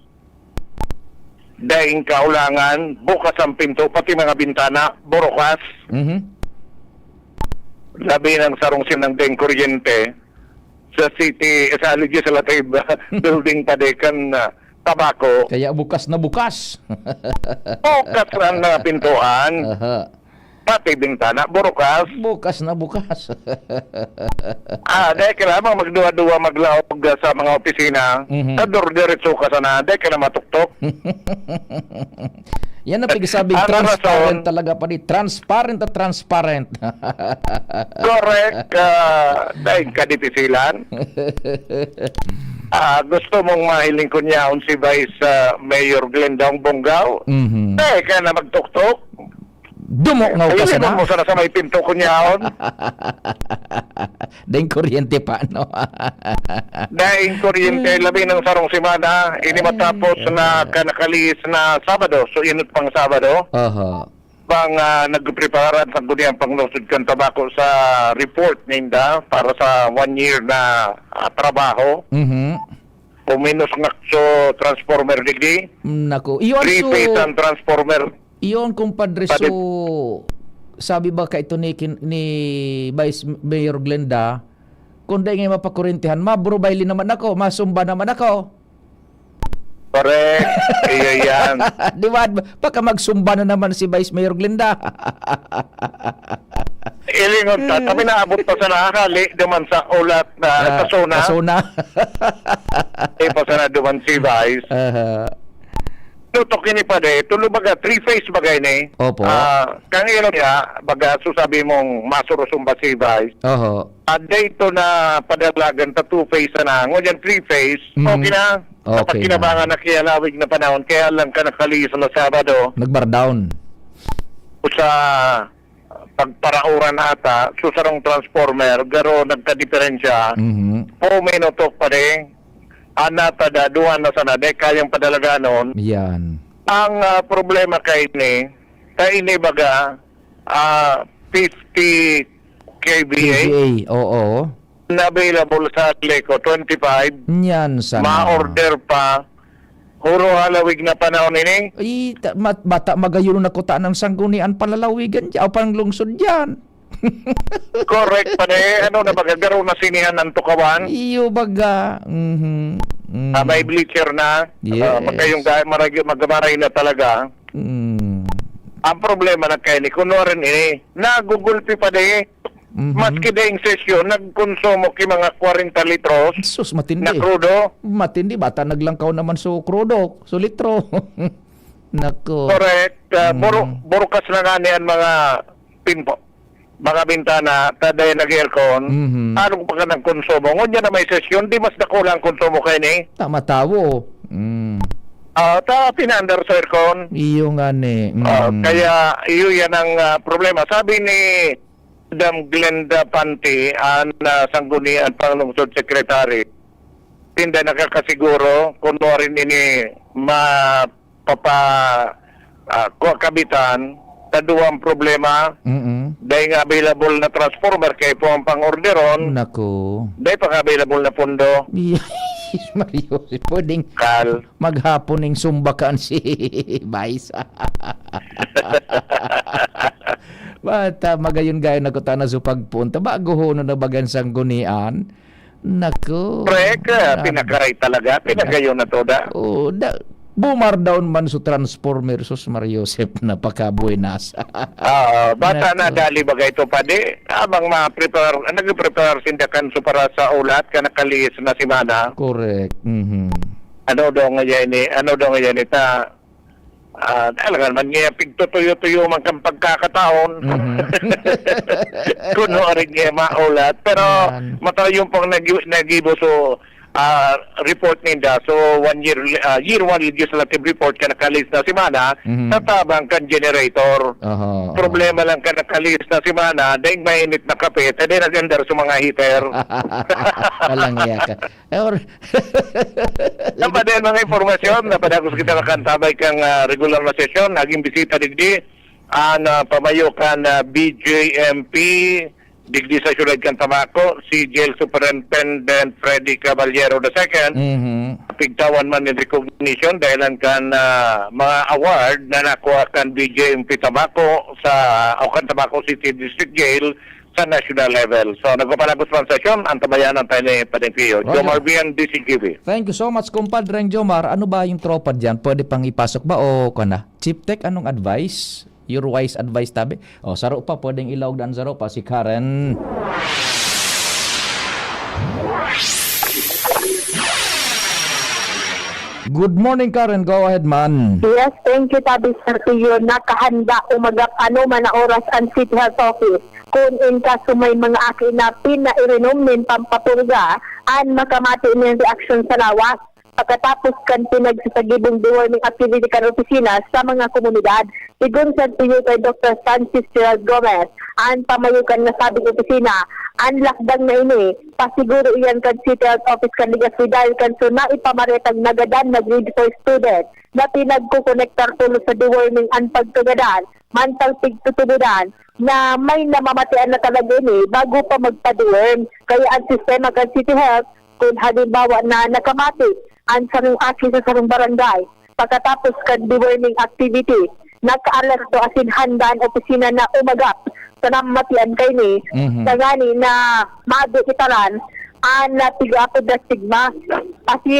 Daing kaulangan, bukas ang pinto, pati mga bintana, burukas. Labi ng sarungsin ng daing kuryente sa Legislative Building padekan tabako. Kaya bukas na bukas. Bukas ang pintuan. Pati bintana, burukas. Bukas na bukas. Dahil kailangan magduwa-duwa maglaog sa mga opisina. Diretso ka sana, dahil kailangan matuktok. Yan ang pigsabing transparent talaga pa di. Transparent at transparent. Correct. Dahil kadipisilan. Gusto mong mahiling ko niya si Vice Mayor Glendong Bonggao. Dahil ka na magtuktok. Dumok nga ka sana. Mo sana sa may pinto ko niyaon. Daing kuryente pa, no? Daing kuryente, labi ng sarong simana, ini matapos na kanakalis na Sabado. So, inot pang Sabado. bang nagpreparan sa guniang panglungsod kan tabako sa report ninda para sa 1 year na trabaho. Puminos nga so transformer digdi. Nako. Iyon Three-phase ang transformer. Iyon, kumpadre, so sabi ba ka ito ni Vice Mayor Glenda, kung dahil ngayon mapakurintihan, mabrubayli naman ako, masumba naman ako. Correct. Iya yan. Di ba? Baka magsumba na naman si Vice Mayor Glenda. Ilingon ta, kami naabot pa sa nakakali duman sa ulat na kasona. Kasona. Pa sa duman si Vice. Tutok ini pa de, tulo baga, 3-phase bagay ni. Opo. Kang ilong niya, baga, susabi mong masurusumba si Vice. Oho. Dito na padalagan ta 2-phase na, ngunyan 3-phase, okay na. Kapag Okay kinabangan na kiyalawig na panahon, kaya lang ka nakalis na Sabado. Nag-bar down. O sa pagparauran ata, susarong transformer, garo nagka-diferensya, minuto pa rin, anata da, duwan na sana, de kayang padalaganon. Yan. Ang problema kay ni, baga, 50 kVA. Oo. Na available sa Leco, 25. Yan sana. Ma-order pa. Huro halawig na panahon ini. Ay, bata magayon na kuta ng sanggunian palalawigan dyan, o panglungsod dyan. Correct pa de. Ano na baga, garo na sinihan ng tukawan. Iyo baga. May bleacher na. Yes. Magkayong magamaray na talaga. Ang problema na kayo ni, kunwarin ini, nagugulpi pa de. Maski dahing sesyon, nagkonsumo ki mga 40 litros Sus, matindi. na krudo. Matindi, bata naglangkaw naman so krudo, so litro. Nako. Correct. Burukas na nga niyan mga pinpo. Mga bintana, taday nag-aircon. Anong pa ka ng konsumo? Ngunyan na may sesyon, di mas nakulang konsumo kayo ni? Tama tawo. Pinandar sa aircon. Iyo nga ni. Kaya iyo yan ang problema. Sabi ni Madam Glenda Panti, ang sanggunian Panglungsod Secretary, hindi nakakasiguro kung rin ini kabitan sa duwang problema. Dahil nga available na transformer kay po ang pang-orderon. Nako. Dahil pa available na pundo. Mario, pwedeng maghapon ng sumbakan si Vice. Bata magayon-gayon na ko na sa pagpunta. Bago ho na bagan sang gunian. Nako. Correct. Pinakaray talaga. Pinagayon na to da. Bumar down man sa transformer sus Mario Joseph na pakabuenas. Bata na dali bagay ito pa di. Abang nag-prepare sindakan so para sa ulat ka nakaliis na simana. Correct. Ano daw nga yan ita talaga man niya pigtutuyo-tuyo man kang pagkakataon. Kuno rin niya maulat. Pero matayong pang nagibo so report ninda. So 1 year 1 legislative report ka nakalis na simana, tatabang kan generator. Problema lang ka nakalis na simana, dahil mainit na kape, tadi nagandar sa mga heater. Walang iya ka. Napadaan mga informasyon, napadagos kita makantabay kang regular na sesyon, naging bisita digdi, pamayo ka na BJMP, digdi sa Syudad kan Tabako, si Jail Superintendent Freddy Caballero II, pigtawan man in recognition dahil kan mga award na nakuha kan BJMP Tabako sa Aucan Tabako City District Jail sa national level. So nagpapalagos man sesyon, ang tabayanan tayo ni Padengpio. Jomar Bian, DCGV. Thank you so much, kumpadre Jomar. Ano ba yung tropa dyan? Pwede pang ipasok ba o kana? Chief Tech, anong advice? Your wise advice tabi. Saro pa, pwedeng ilawag dan saro pa si Karen. Good morning, Karen. Go ahead, man. Yes, thank you, Tabi Sir Tiyo. Nakahanda umagap na oras ang City Health Office. Kung in kaso may mga akin na pinairenom nin pampapurga, an makamati ng reaksyon sa lawas. Pagkatapos kan pinagsasagibong deworming activity kan opisina sa mga komunidad, igun sa tiyo kay Dr. Francis Gerald Gomez, ang pamayukan na sabing opisina, lakdang na ini, pasiguro iyan kan City Health Office kan Ligaspi dahil kan so na ipamaretag nagadan na grade 4 student na pinagkukonektar tulo sa deworming ang pagkagadan, mantang pigtutubudan na may namamatian na talaga ini bago pa magpa-deworm. Kaya ang sistema kan City Health, kung halimbawa na nakamati ang sarong aki sa sarong barangay, pagkatapos kan deworming activity, naka-alerto asin handaan opisina na umagap sa namamatian kay ni sa gani na maado itaran ang natigapod na stigma kasi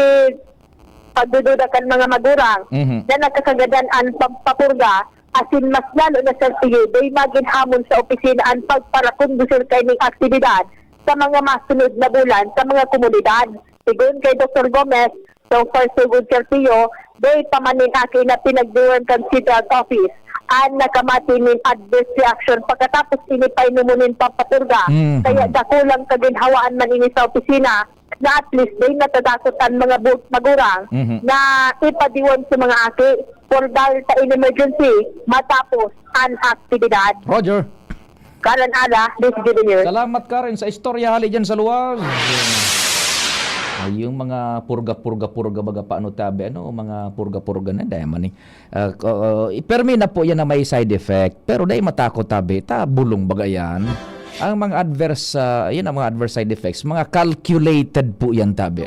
pagdududa kan mga magurang na nagkakagadan ang pagpapurga asin mas lalo na sa sige day maginhamon sa opisina ang pagparakundusol kay ning aktibidad sa mga masunod na bulan sa mga komunidad. Sigun kay Dr. Gomez, so far so good Carpio, day pamanin aki na pinagdiwan kan City Health Office ang nakamati ning adverse reaction pagkatapos inipay numunin pampapurga. Kaya dakulang kaginhawaan man ini sa opisina na at least day natadakot ang mga magurang na ipadiwan sa mga aki for dahil sa in-emergency matapos ang aktibidad. Roger. Karan ala, this is News. Salamat ka rin sa istorya hali dyan sa luwag. Yung mga purga baga paano tabi, mga purga na dahil man permi na po yan na may side effect, pero dahil matakot tabi, bulong baga yan. Ang mga adverse, yan ang mga adverse side effects, mga calculated po yan tabi.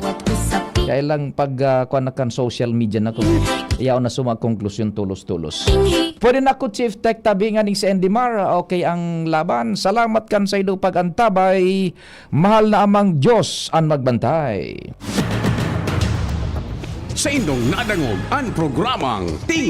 Kaya lang pag kuanakan social media na ko, iyaw na konklusyon tulos-tulos. Pwede na ko Chief Tech tabi nga ni si Andy Mar, okay ang laban. Salamat kan sa ido pag-antabay. Mahal na amang Diyos ang magbantay. Sa indong nadangog ang programang Tingo